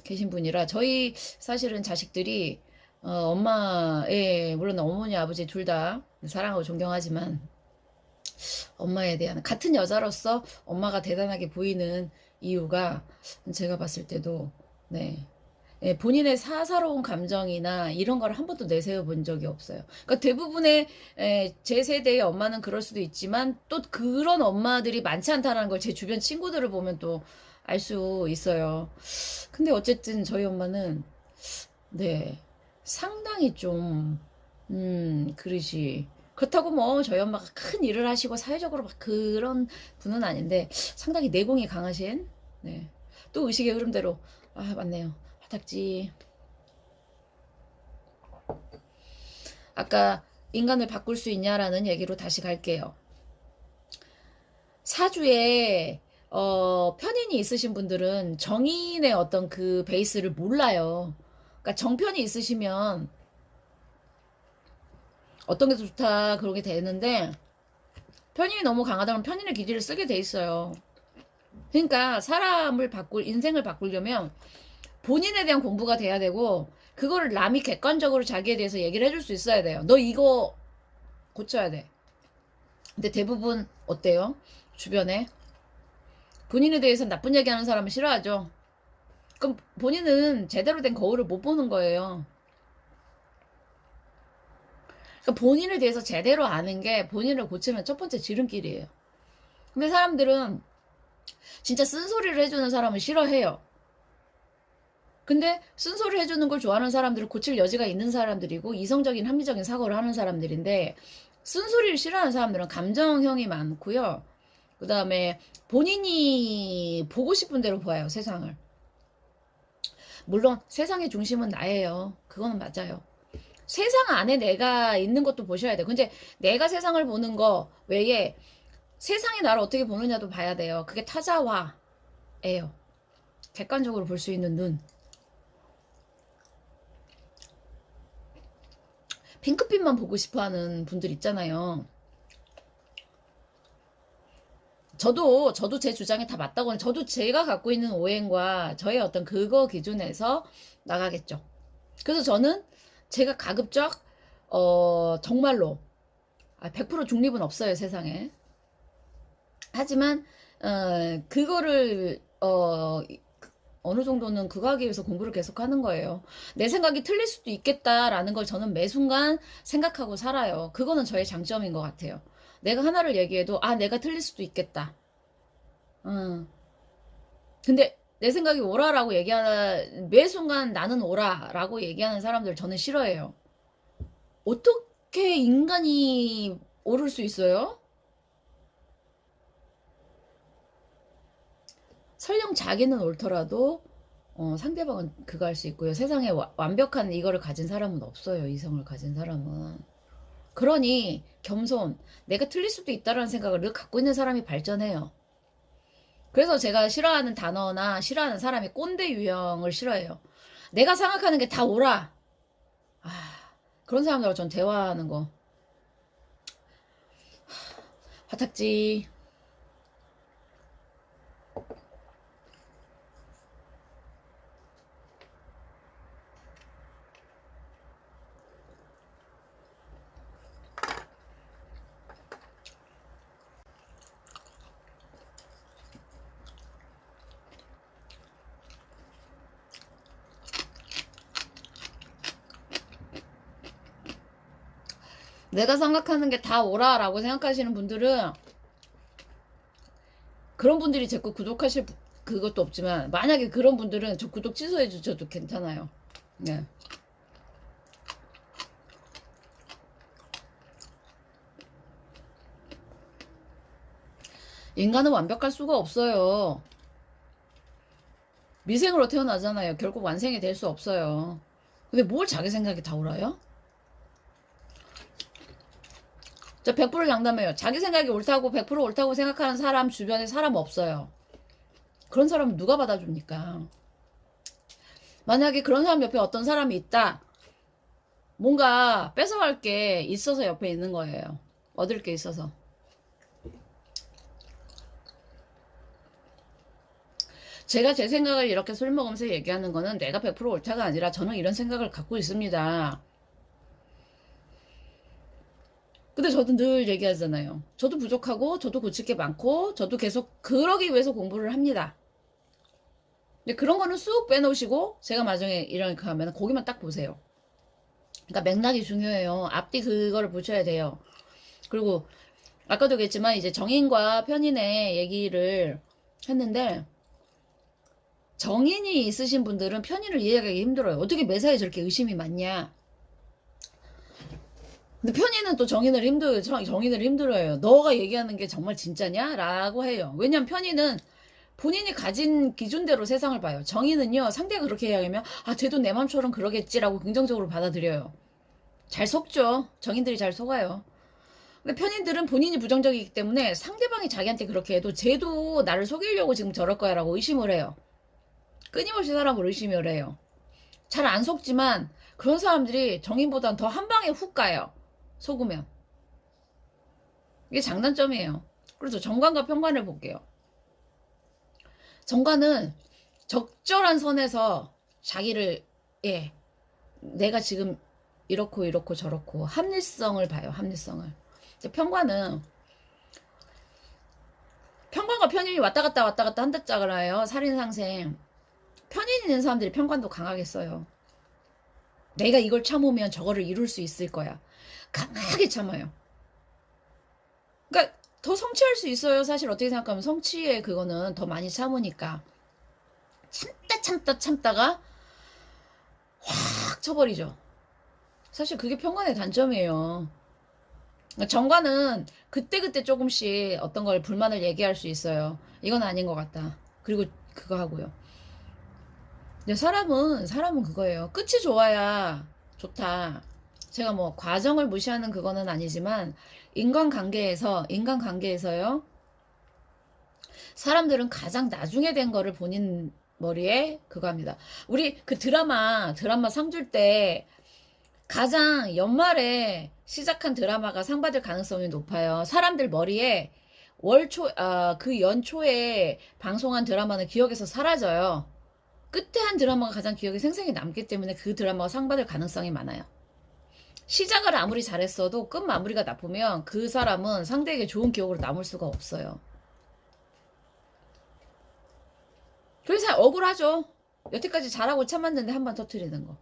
Speaker 1: 계신 분이라 저희 사실은 자식들이 엄마의 물론 어머니 아버지 둘 다 사랑하고 존경하지만 엄마에 대한 같은 여자로서 엄마가 대단하게 보이는 이유가 제가 봤을 때도 네. 예, 본인의 사사로운 감정이나 이런 걸 한 번도 내세워 본 적이 없어요. 그러니까 대부분의 제 세대의 엄마는 그럴 수도 있지만 또 그런 엄마들이 많지 않다는 걸 제 주변 친구들을 보면 또 알 수 있어요. 근데 어쨌든 저희 엄마는 네, 상당히 좀 그릇이 그렇다고 뭐 저희 엄마가 큰 일을 하시고 사회적으로 막 그런 분은 아닌데 상당히 내공이 강하신 네. 또 의식의 흐름대로 아 맞네요. 화탁지 아까 인간을 바꿀 수 있냐라는 얘기로 다시 갈게요. 사주에 편인이 있으신 분들은 정인의 어떤 그 베이스를 몰라요. 그러니까 정편이 있으시면 어떤 게 좋다 그러게 되는데 편인이 너무 강하다면 편인의 기질을 쓰게 돼 있어요. 그러니까 사람을 인생을 바꾸려면 본인에 대한 공부가 돼야 되고 그거를 남이 객관적으로 자기에 대해서 얘기를 해줄 수 있어야 돼요. 너 이거 고쳐야 돼. 근데 대부분 어때요? 주변에 본인에 대해서 나쁜 얘기하는 사람은 싫어하죠. 그럼 본인은 제대로 된 거울을 못 보는 거예요. 그러니까 본인에 대해서 제대로 아는 게 본인을 고치는 첫 번째 지름길이에요. 근데 사람들은 진짜 쓴소리를 해주는 사람은 싫어해요. 근데 쓴소리 해주는 걸 좋아하는 사람들은 고칠 여지가 있는 사람들이고 이성적인 합리적인 사고를 하는 사람들인데 쓴소리를 싫어하는 사람들은 감정형이 많고요. 그 다음에 본인이 보고 싶은 대로 봐요, 세상을. 물론 세상의 중심은 나예요. 그거는 맞아요. 세상 안에 내가 있는 것도 보셔야 돼요. 근데 내가 세상을 보는 거 외에 세상이 나를 어떻게 보느냐도 봐야 돼요. 그게 타자화예요. 객관적으로 볼 수 있는 눈. 핑크빛만 보고 싶어 하는 분들 있잖아요. 저도 제 주장이 다 맞다고는 저도 제가 갖고 있는 오행과 저의 어떤 그거 기준에서 나가겠죠. 그래서 저는 제가 가급적 정말로 100% 중립은 없어요 세상에. 하지만 그거를 어느 정도는 그거 하기 위해서 공부를 계속 하는 거예요. 내 생각이 틀릴 수도 있겠다라는 걸 저는 매 순간 생각하고 살아요. 그거는 저의 장점인 것 같아요. 내가 하나를 얘기해도 내가 틀릴 수도 있겠다. 근데 내 생각이 오라라고 얘기하는 매 순간 나는 오라라고 얘기하는 사람들 저는 싫어해요. 어떻게 인간이 오를 수 있어요? 설령 자기는 옳더라도 상대방은 그거 할 수 있고요. 세상에 완벽한 이거를 가진 사람은 없어요. 이성을 가진 사람은. 그러니 겸손, 내가 틀릴 수도 있다라는 생각을 늘 갖고 있는 사람이 발전해요. 그래서 제가 싫어하는 단어나 싫어하는 사람이 꼰대 유형을 싫어해요. 내가 생각하는 게 다 옳아. 그런 사람들하고 전 대화하는 거. 화탁지. 내가 생각하는 게 다 옳아라고 생각하시는 분들은 그런 분들이 제 거 구독하실 그것도 없지만 만약에 그런 분들은 저 구독 취소해 주셔도 괜찮아요. 네. 인간은 완벽할 수가 없어요. 미생으로 태어나잖아요. 결국 완생이 될 수 없어요. 근데 뭘 자기 생각이 다 옳아요? 저 100% 장담해요. 자기 생각이 옳다고 100% 옳다고 생각하는 사람 주변에 사람 없어요. 그런 사람은 누가 받아줍니까? 만약에 그런 사람 옆에 어떤 사람이 있다. 뭔가 뺏어갈 게 있어서 옆에 있는 거예요. 얻을 게 있어서. 제가 제 생각을 이렇게 술 먹으면서 얘기하는 거는 내가 100% 옳다가 아니라 저는 이런 생각을 갖고 있습니다. 근데 저도 늘 얘기하잖아요. 저도 부족하고 저도 고칠 게 많고 저도 계속 그러기 위해서 공부를 합니다. 근데 그런 거는 쑥 빼놓으시고 제가 나중에 이렇게 하면 거기만 딱 보세요. 그러니까 맥락이 중요해요. 앞뒤 그거를 보셔야 돼요. 그리고 아까도 얘기했지만 이제 정인과 편인의 얘기를 했는데 정인이 있으신 분들은 편인을 이해하기 힘들어요. 어떻게 매사에 저렇게 의심이 많냐. 근데 편인은 또 정인을 힘들어요. 너가 얘기하는 게 정말 진짜냐? 라고 해요. 왜냐면 편인은 본인이 가진 기준대로 세상을 봐요. 정의는요, 상대가 그렇게 이야기하면, 아, 쟤도 내 맘처럼 그러겠지라고 긍정적으로 받아들여요. 잘 속죠. 정인들이 잘 속아요. 근데 편인들은 본인이 부정적이기 때문에 상대방이 자기한테 그렇게 해도 쟤도 나를 속이려고 지금 저럴 거야 라고 의심을 해요. 끊임없이 사람을 의심을 해요. 잘 안 속지만 그런 사람들이 정인보단 더 한 방에 훅 가요. 속으면. 이게 장단점이에요. 그래서 정관과 편관을 볼게요. 정관은 적절한 선에서 자기를 예 내가 지금 이렇고 이렇고 저렇고 합리성을 봐요. 합리성을. 편관은 편관과 편인이 왔다 갔다 한다잖아요. 살인상생. 편인 있는 사람들이 편관도 강하게 써요. 내가 이걸 참으면 저거를 이룰 수 있을 거야. 강하게 참아요. 그러니까 더 성취할 수 있어요. 사실 어떻게 생각하면 성취의 그거는 더 많이 참으니까. 참다가 확 쳐버리죠. 사실 그게 편관의 단점이에요. 그러니까 정관은 그때그때 조금씩 어떤 걸 불만을 얘기할 수 있어요. 이건 아닌 것 같다. 그리고 그거 하고요. 근데 사람은 그거예요. 끝이 좋아야 좋다. 제가 뭐 과정을 무시하는 그거는 아니지만 인간관계에서요. 사람들은 가장 나중에 된 거를 본인 머리에 그거 합니다. 우리 그 드라마 상 줄 때 가장 연말에 시작한 드라마가 상 받을 가능성이 높아요. 사람들 머리에 그 연초에 방송한 드라마는 기억에서 사라져요. 끝에 한 드라마가 가장 기억에 생생히 남기 때문에 그 드라마가 상 받을 가능성이 많아요. 시작을 아무리 잘했어도 끝 마무리가 나쁘면 그 사람은 상대에게 좋은 기억으로 남을 수가 없어요. 그래서 억울하죠. 여태까지 잘하고 참았는데 한 번 터뜨리는 거.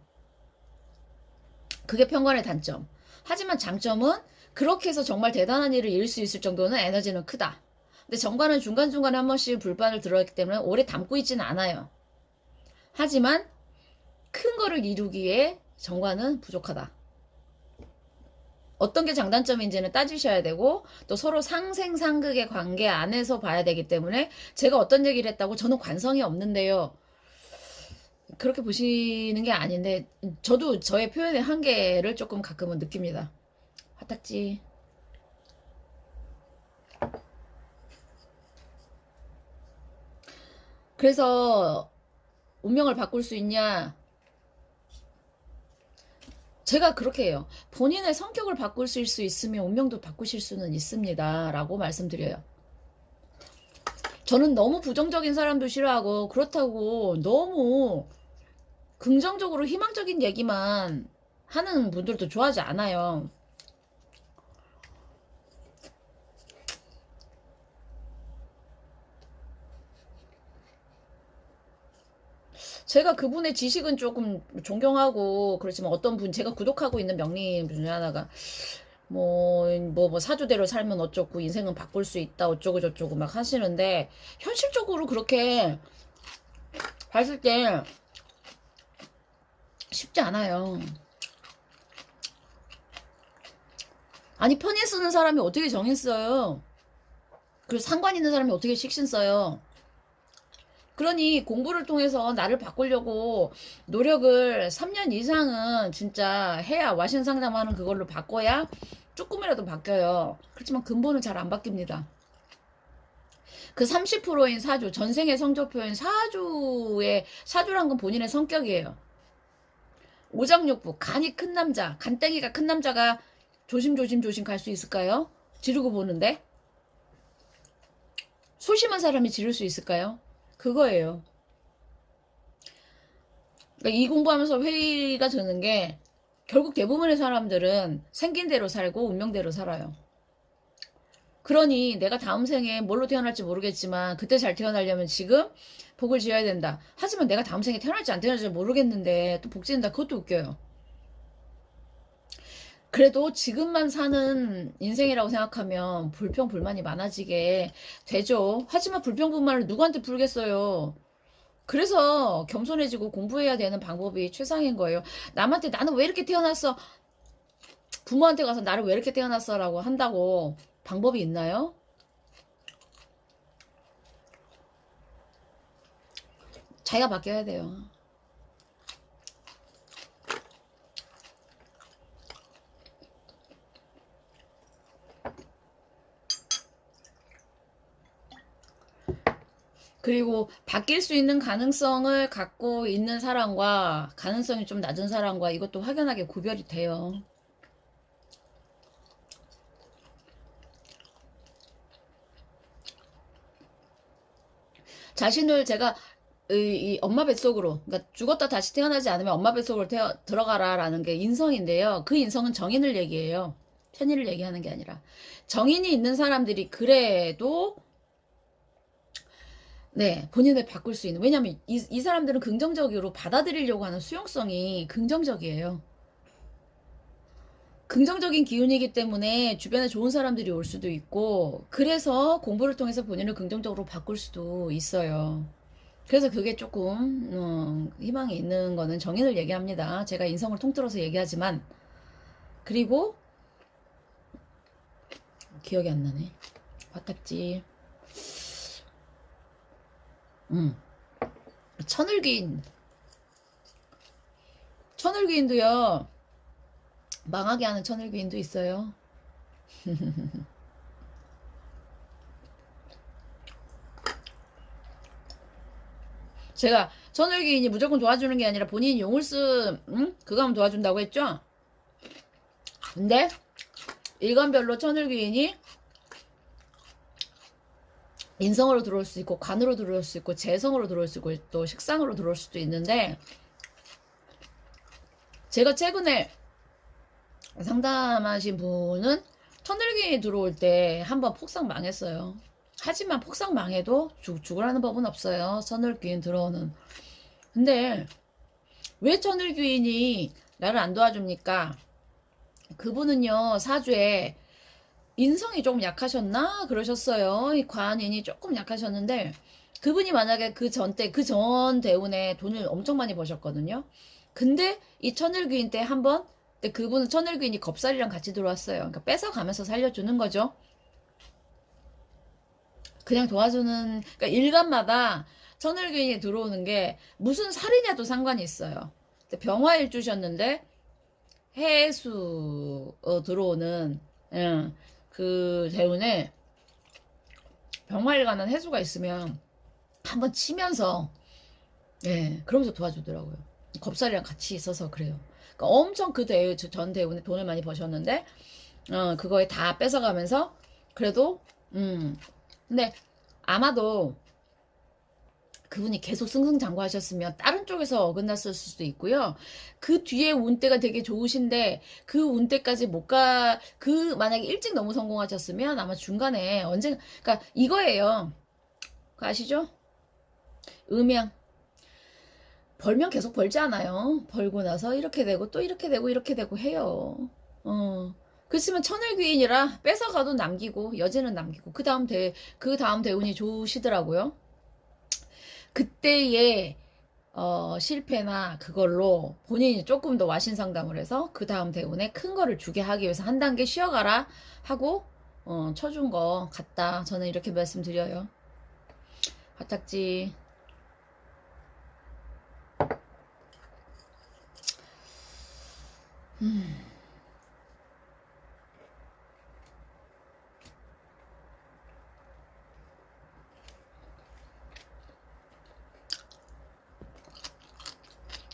Speaker 1: 그게 편관의 단점. 하지만 장점은 그렇게 해서 정말 대단한 일을 이룰 수 있을 정도는 에너지는 크다. 근데 정관은 중간중간에 한 번씩 불판을 들어있기 때문에 오래 담고 있지는 않아요. 하지만 큰 거를 이루기에 정관은 부족하다. 어떤 게 장단점인지는 따지셔야 되고 또 서로 상생상극의 관계 안에서 봐야 되기 때문에 제가 어떤 얘기를 했다고 저는 관성이 없는데요. 그렇게 보시는 게 아닌데 저도 저의 표현의 한계를 조금 가끔은 느낍니다. 화딱지. 그래서 운명을 바꿀 수 있냐? 제가 그렇게 해요. 본인의 성격을 바꾸실 수 있으면 운명도 바꾸실 수는 있습니다. 라고 말씀드려요. 저는 너무 부정적인 사람도 싫어하고 그렇다고 너무 긍정적으로 희망적인 얘기만 하는 분들도 좋아하지 않아요. 제가 그분의 지식은 조금 존경하고 그렇지만 어떤 분 제가 구독하고 있는 명리 중에 하나가 뭐 사주대로 살면 어쩌고 인생은 바꿀 수 있다 어쩌고 저쩌고 막 하시는데 현실적으로 그렇게 봤을 때 쉽지 않아요. 아니 편인 쓰는 사람이 어떻게 정인 써요? 그리고 상관 있는 사람이 어떻게 식신 써요? 그러니 공부를 통해서 나를 바꾸려고 노력을 3년 이상은 진짜 해야 와신 상담하는 그걸로 바꿔야 조금이라도 바뀌어요. 그렇지만 근본은 잘 안 바뀝니다. 그 30%인 사주, 전생의 성적표인 사주란 건 본인의 성격이에요. 오장육부, 간이 큰 남자, 간땡이가 큰 남자가 조심 갈 수 있을까요? 지르고 보는데? 소심한 사람이 지를 수 있을까요? 그거예요. 그러니까 이 공부하면서 회의가 드는 게 결국 대부분의 사람들은 생긴 대로 살고 운명대로 살아요. 그러니 내가 다음 생에 뭘로 태어날지 모르겠지만 그때 잘 태어나려면 지금 복을 지어야 된다. 하지만 내가 다음 생에 태어날지 안 태어날지 모르겠는데 또 복 지는다. 그것도 웃겨요. 그래도 지금만 사는 인생이라고 생각하면 불평불만이 많아지게 되죠. 하지만 불평불만을 누구한테 풀겠어요. 그래서 겸손해지고 공부해야 되는 방법이 최상인 거예요. 남한테 나는 왜 이렇게 태어났어? 부모한테 가서 나를 왜 이렇게 태어났어? 라고 한다고 방법이 있나요? 자기가 바뀌어야 돼요. 그리고 바뀔 수 있는 가능성을 갖고 있는 사람과 가능성이 좀 낮은 사람과 이것도 확연하게 구별이 돼요. 자신을 제가 이 엄마 뱃속으로, 그러니까 죽었다 다시 태어나지 않으면 엄마 뱃속으로 들어가라라는 게 인성인데요. 그 인성은 정인을 얘기해요. 편의를 얘기하는 게 아니라. 정인이 있는 사람들이 그래도 네, 본인을 바꿀 수 있는. 왜냐면 이 사람들은 긍정적으로 받아들이려고 하는 수용성이 긍정적이에요. 긍정적인 기운이기 때문에 주변에 좋은 사람들이 올 수도 있고, 그래서 공부를 통해서 본인을 긍정적으로 바꿀 수도 있어요. 그래서 그게 조금, 희망이 있는 거는 정인을 얘기합니다. 제가 인성을 통틀어서 얘기하지만, 그리고, 기억이 안 나네. 화딱지. 천을귀인. 천을귀인도요, 망하게 하는 천을귀인도 있어요. 제가 천을귀인이 무조건 도와주는 게 아니라 본인이 용을 그거 하면 도와준다고 했죠? 근데 일관별로 천을귀인이 인성으로 들어올 수 있고 관으로 들어올 수 있고 재성으로 들어올 수 있고 또 식상으로 들어올 수도 있는데 제가 최근에 상담하신 분은 천을귀인이 들어올 때 한번 폭삭 망했어요. 하지만 폭삭 망해도 죽으라는 법은 없어요. 천을귀인 들어오는. 근데 왜 천을귀인이 나를 안 도와줍니까? 그분은요 사주에 인성이 조금 약하셨나 그러셨어요. 이 관인이 조금 약하셨는데 그분이 만약에 그 전 대운에 돈을 엄청 많이 버셨거든요. 근데 이 천을귀인 때 한번 그분은 천을귀인이 겁살이랑 같이 들어왔어요. 그러니까 뺏어가면서 살려주는 거죠. 그냥 도와주는, 그러니까 일간마다 천을귀인이 들어오는 게 무슨 살이냐도 상관이 있어요. 병화일주셨는데 해수 들어오는 그 대운에 병화일 관한 해수가 있으면 한번 치면서 그러면서 도와주더라고요. 겁살이랑 같이 있어서 그래요. 그러니까 엄청 전 대운에 돈을 많이 버셨는데 그거에 다 뺏어가면서 그래도 근데 아마도 그분이 계속 승승장구하셨으면 다른 쪽에서 어긋났을 수도 있고요. 그 뒤에 운때가 되게 좋으신데 그 운때까지 못 만약에 일찍 너무 성공하셨으면 아마 중간에 언젠가, 그러니까 이거예요. 그거 아시죠? 음양. 벌면 계속 벌지 않아요. 벌고 나서 이렇게 되고 또 이렇게 되고 이렇게 되고 해요. 그렇지만 천을귀인이라 뺏어가도 남기고 여지는 남기고 그 다음 대운이 좋으시더라고요. 그때의 실패나 그걸로 본인이 조금 더 와신 상담을 해서 그 다음 대운에 큰 거를 주게 하기 위해서 한 단계 쉬어가라 하고 쳐준 거 같다. 저는 이렇게 말씀드려요. 화딱지.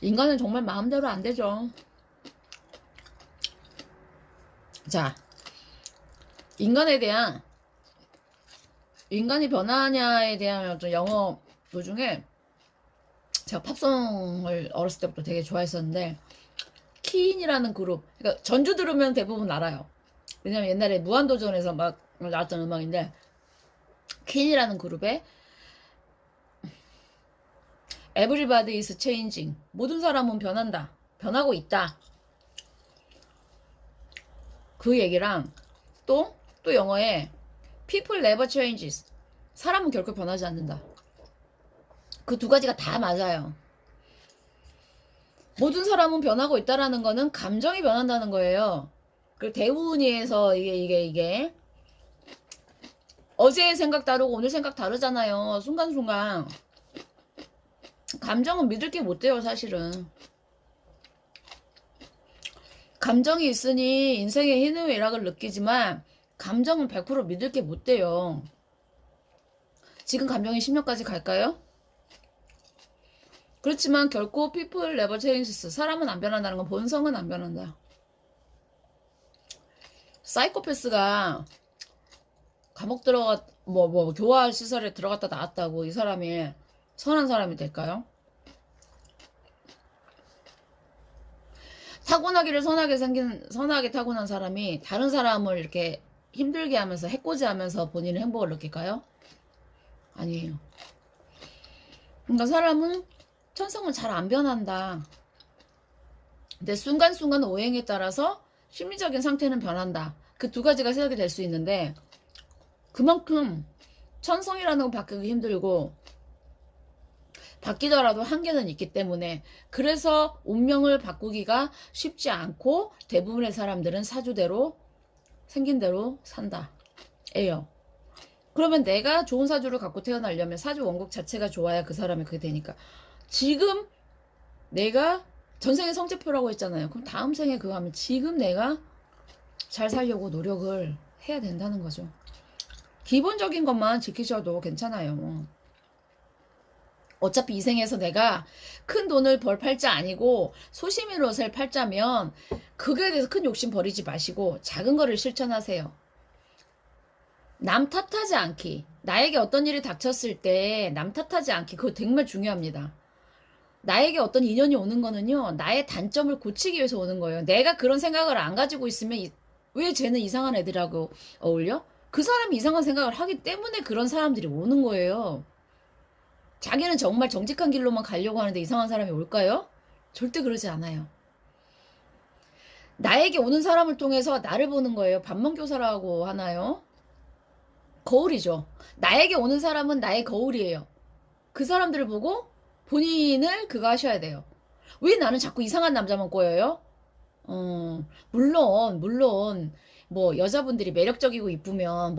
Speaker 1: 인간은 정말 마음대로 안 되죠. 자, 인간이 변하냐에 대한 어떤 영어 도중에 제가 팝송을 어렸을 때부터 되게 좋아했었는데 키인이라는 그룹, 그러니까 전주 들으면 대부분 알아요. 왜냐면 옛날에 무한도전에서 막 나왔던 음악인데, 키인이라는 그룹의 Everybody is changing, 모든 사람은 변한다, 변하고 있다, 그 얘기랑 또 영어에 People never changes, 사람은 결코 변하지 않는다, 그 두 가지가 다 맞아요. 모든 사람은 변하고 있다라는 거는 감정이 변한다는 거예요. 그 대우니에서 이게 어제의 생각 다르고 오늘 생각 다르잖아요. 순간순간. 감정은 믿을 게 못 돼요, 사실은. 감정이 있으니 인생의 희노애락을 느끼지만 감정은 100% 믿을 게 못 돼요. 지금 감정이 10년까지 갈까요? 그렇지만 결코 people never changes, 사람은 안 변한다는 건 본성은 안 변한다. 사이코패스가 감옥 교화 시설에 들어갔다 나왔다고 이 사람이 선한 사람이 될까요? 타고나기를 선하게 타고난 사람이 다른 사람을 이렇게 힘들게 하면서 해코지하면서 본인의 행복을 느낄까요? 아니에요. 그러니까 사람은 천성은 잘 안 변한다. 근데 순간순간 오행에 따라서 심리적인 상태는 변한다. 그 두 가지가 생각이 될 수 있는데, 그만큼 천성이라는 건 바뀌기 힘들고 바뀌더라도 한계는 있기 때문에, 그래서 운명을 바꾸기가 쉽지 않고 대부분의 사람들은 사주대로 생긴 대로 산다 에요. 그러면 내가 좋은 사주를 갖고 태어나려면 사주 원국 자체가 좋아야 그 사람이 그게 되니까, 지금 내가 전생의 성재표라고 했잖아요. 그럼 다음 생에 그거 하면 지금 내가 잘 살려고 노력을 해야 된다는 거죠. 기본적인 것만 지키셔도 괜찮아요. 어차피 이 생에서 내가 큰 돈을 벌 팔자 아니고 소시민으로 살 팔자면 그거에 대해서 큰 욕심 버리지 마시고 작은 거를 실천하세요. 남 탓하지 않기. 나에게 어떤 일이 닥쳤을 때 남 탓하지 않기. 그거 정말 중요합니다. 나에게 어떤 인연이 오는 거는요, 나의 단점을 고치기 위해서 오는 거예요. 내가 그런 생각을 안 가지고 있으면 왜 쟤는 이상한 애들하고 어울려? 그 사람이 이상한 생각을 하기 때문에 그런 사람들이 오는 거예요. 자기는 정말 정직한 길로만 가려고 하는데 이상한 사람이 올까요? 절대 그러지 않아요. 나에게 오는 사람을 통해서 나를 보는 거예요. 반면교사라고 하나요? 거울이죠. 나에게 오는 사람은 나의 거울이에요. 그 사람들을 보고 본인을 그거 하셔야 돼요. 왜 나는 자꾸 이상한 남자만 꼬여요? 물론, 뭐, 여자분들이 매력적이고 이쁘면,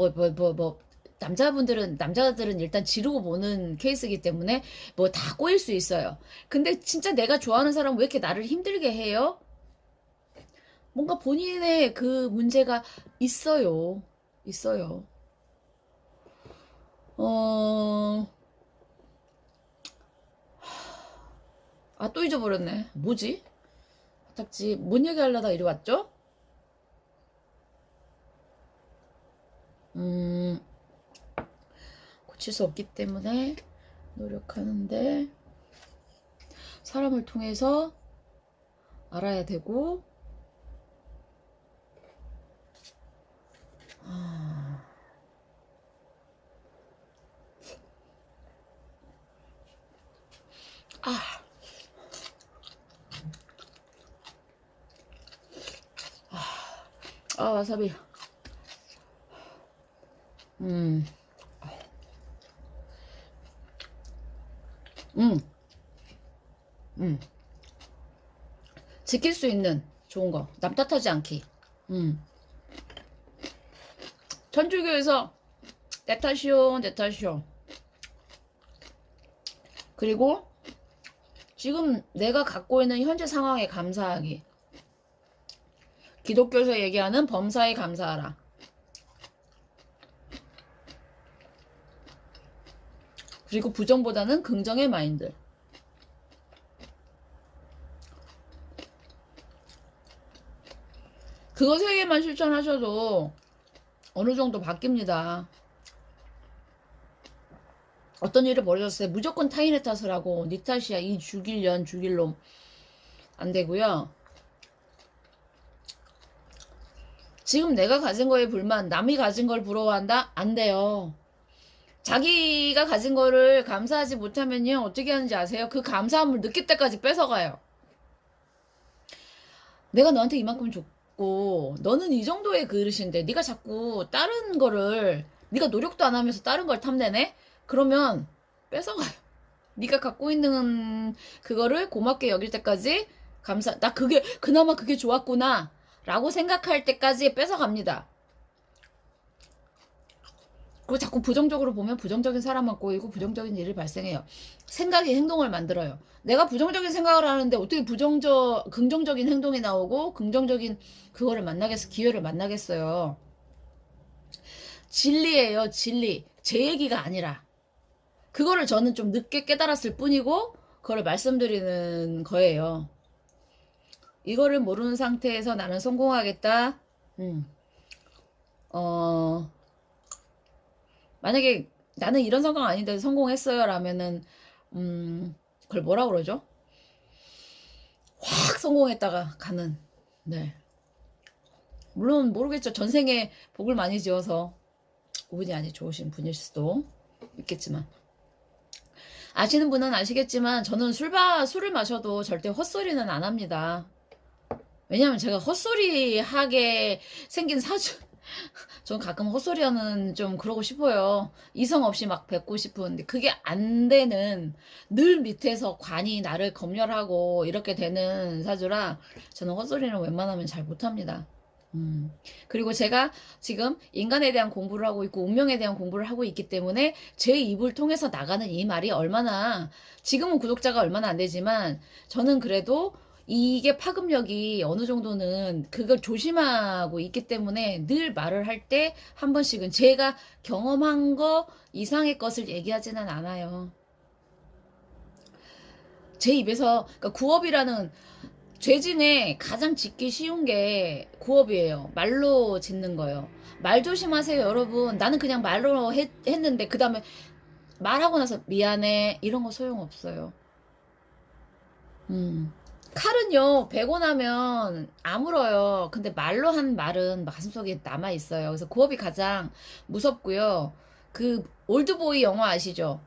Speaker 1: 남자들은 일단 지르고 보는 케이스이기 때문에, 뭐, 다 꼬일 수 있어요. 근데 진짜 내가 좋아하는 사람은 왜 이렇게 나를 힘들게 해요? 뭔가 본인의 그 문제가 있어요. 있어요. 또 잊어버렸네. 뭐지? 딱지, 뭔 얘기 하려다 이리 왔죠? 고칠 수 없기 때문에 노력하는데, 사람을 통해서 알아야 되고, 와사비. 음, 음, 음. 지킬 수 있는 좋은 거. 남 탓하지 않기. 천주교에서 내 탓이요, 내 탓이요. 그리고 지금 내가 갖고 있는 현재 상황에 감사하기. 기독교에서 얘기하는 범사에 감사하라. 그리고 부정보다는 긍정의 마인드. 그거 세 개만 실천하셔도 어느 정도 바뀝니다. 어떤 일이 벌어졌어요. 무조건 타인의 탓을 하고 네 탓이야. 이 죽일 년 죽일 놈. 안 되고요. 지금 내가 가진 거에 불만, 남이 가진 걸 부러워한다? 안 돼요. 자기가 가진 거를 감사하지 못하면요. 어떻게 하는지 아세요? 그 감사함을 느낄 때까지 뺏어가요. 내가 너한테 이만큼 줬고 너는 이 정도의 그릇인데 네가 자꾸 다른 거를 네가 노력도 안 하면서 다른 걸 탐내네? 그러면 뺏어가요. 네가 갖고 있는 그거를 고맙게 여길 때까지 나 그게 그나마 그게 좋았구나 라고 생각할 때까지 뺏어갑니다. 그리고 자꾸 부정적으로 보면 부정적인 사람만 꼬이고 부정적인 일이 발생해요. 생각이 행동을 만들어요. 내가 부정적인 생각을 하는데 어떻게 긍정적인 행동이 나오고 긍정적인 그거를 기회를 만나겠어요. 진리예요, 진리. 제 얘기가 아니라. 그거를 저는 좀 늦게 깨달았을 뿐이고, 그거를 말씀드리는 거예요. 이거를 모르는 상태에서 나는 성공하겠다. 만약에 나는 이런 성공 아닌데 성공했어요 라면은 그걸 뭐라 그러죠? 확 성공했다가 가는. 네. 물론 모르겠죠. 전생에 복을 많이 지어서 운이 아니 좋으신 분일 수도 있겠지만, 아시는 분은 아시겠지만 저는 술을 마셔도 절대 헛소리는 안 합니다. 왜냐면 제가 헛소리 하게 생긴 전 가끔 헛소리하는 좀 그러고 싶어요. 이성 없이 막 뱉고 싶은데 그게 안 되는, 늘 밑에서 관이 나를 검열하고 이렇게 되는 사주라 저는 헛소리는 웬만하면 잘 못합니다. 그리고 제가 지금 인간에 대한 공부를 하고 있고 운명에 대한 공부를 하고 있기 때문에 제 입을 통해서 나가는 이 말이 얼마나, 지금은 구독자가 얼마나 안 되지만 저는 그래도 이게 파급력이 어느 정도는 그걸 조심하고 있기 때문에 늘 말을 할 때 한 번씩은 제가 경험한 거 이상의 것을 얘기하지는 않아요. 제 입에서, 그러니까 구업이라는, 죄 중에 가장 짓기 쉬운 게 구업이에요. 말로 짓는 거예요. 말 조심하세요, 여러분. 나는 그냥 말로 했는데 그 다음에 말하고 나서 미안해 이런 거 소용없어요. 칼은요, 베고 나면 아물어요. 근데 말로 한 말은 가슴속에 남아있어요. 그래서 구업이 가장 무섭고요. 그 올드보이 영화 아시죠?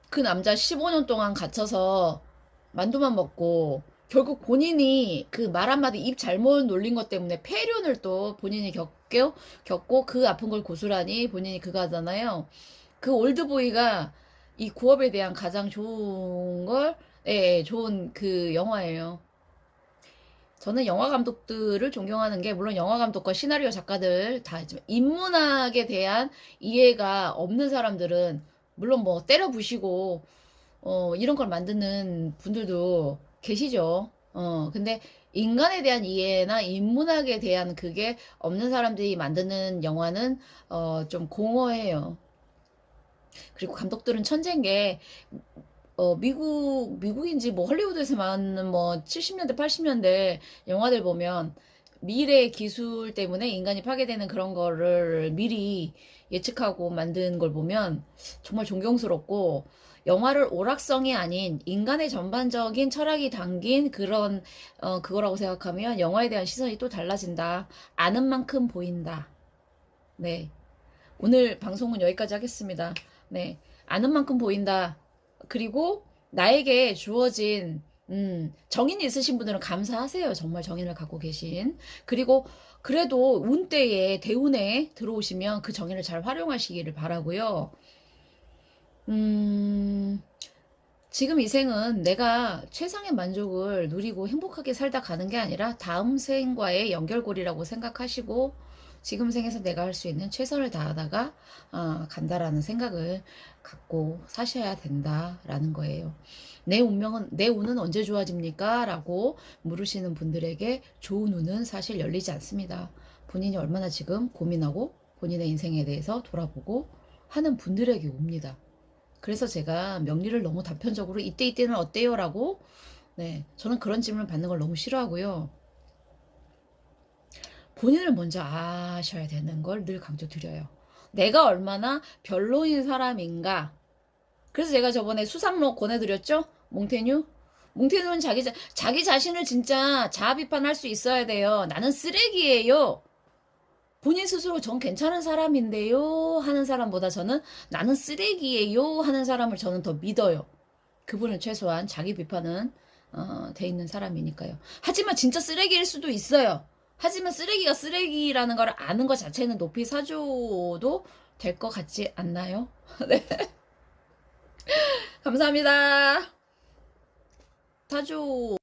Speaker 1: 그 남자 15년 동안 갇혀서 만두만 먹고 결국 본인이 그 말 한마디 입 잘못 놀린 것 때문에 폐륜을 또 본인이 겪고 그 아픈 걸 고스란히 본인이 그거 하잖아요. 그 올드보이가 이 구업에 대한 가장 좋은 걸, 예, 좋은 그 영화예요. 저는 영화 감독들을 존경하는 게, 물론 영화 감독과 시나리오 작가들 다 있지만 인문학에 대한 이해가 없는 사람들은 물론 뭐 때려 부시고 이런 걸 만드는 분들도 계시죠. 근데 인간에 대한 이해나 인문학에 대한 그게 없는 사람들이 만드는 영화는 좀 공허해요. 그리고 감독들은 천재인 게, 미국인지 뭐 헐리우드에서 많은 뭐 70년대, 80년대 영화들 보면 미래 기술 때문에 인간이 파괴되는 그런 거를 미리 예측하고 만든 걸 보면 정말 존경스럽고, 영화를 오락성이 아닌 인간의 전반적인 철학이 담긴 그런 그거라고 생각하면 영화에 대한 시선이 또 달라진다. 아는 만큼 보인다. 네. 오늘 방송은 여기까지 하겠습니다. 네. 아는 만큼 보인다. 그리고 나에게 주어진 정인이 있으신 분들은 감사하세요. 정말 정인을 갖고 계신. 그리고 그래도 운때에 대운에 들어오시면 그 정인을 잘 활용하시기를 바라고요. 지금 이 생은 내가 최상의 만족을 누리고 행복하게 살다 가는 게 아니라 다음 생과의 연결고리라고 생각하시고 지금 생에서 내가 할 수 있는 최선을 다하다가 간다라는 생각을 갖고 사셔야 된다라는 거예요. 내 운은 언제 좋아집니까? 라고 물으시는 분들에게 좋은 운은 사실 열리지 않습니다. 본인이 얼마나 지금 고민하고 본인의 인생에 대해서 돌아보고 하는 분들에게 옵니다. 그래서 제가 명리를 너무 단편적으로 이때는 어때요? 라고, 네, 저는 그런 질문을 받는 걸 너무 싫어하고요. 본인을 먼저 아셔야 되는 걸 늘 강조드려요. 내가 얼마나 별로인 사람인가. 그래서 제가 저번에 수상록 권해드렸죠? 몽테뉴? 몽테뉴는 자기 자신을 진짜 자아 비판할 수 있어야 돼요. 나는 쓰레기예요. 본인 스스로 전 괜찮은 사람인데요 하는 사람보다 저는 나는 쓰레기예요 하는 사람을 저는 더 믿어요. 그분은 최소한 자기 비판은 돼 있는 사람이니까요. 하지만 진짜 쓰레기일 수도 있어요. 하지만 쓰레기가 쓰레기라는 걸 아는 것 자체는 높이 사줘도 될 것 같지 않나요? 네. 감사합니다. 사줘.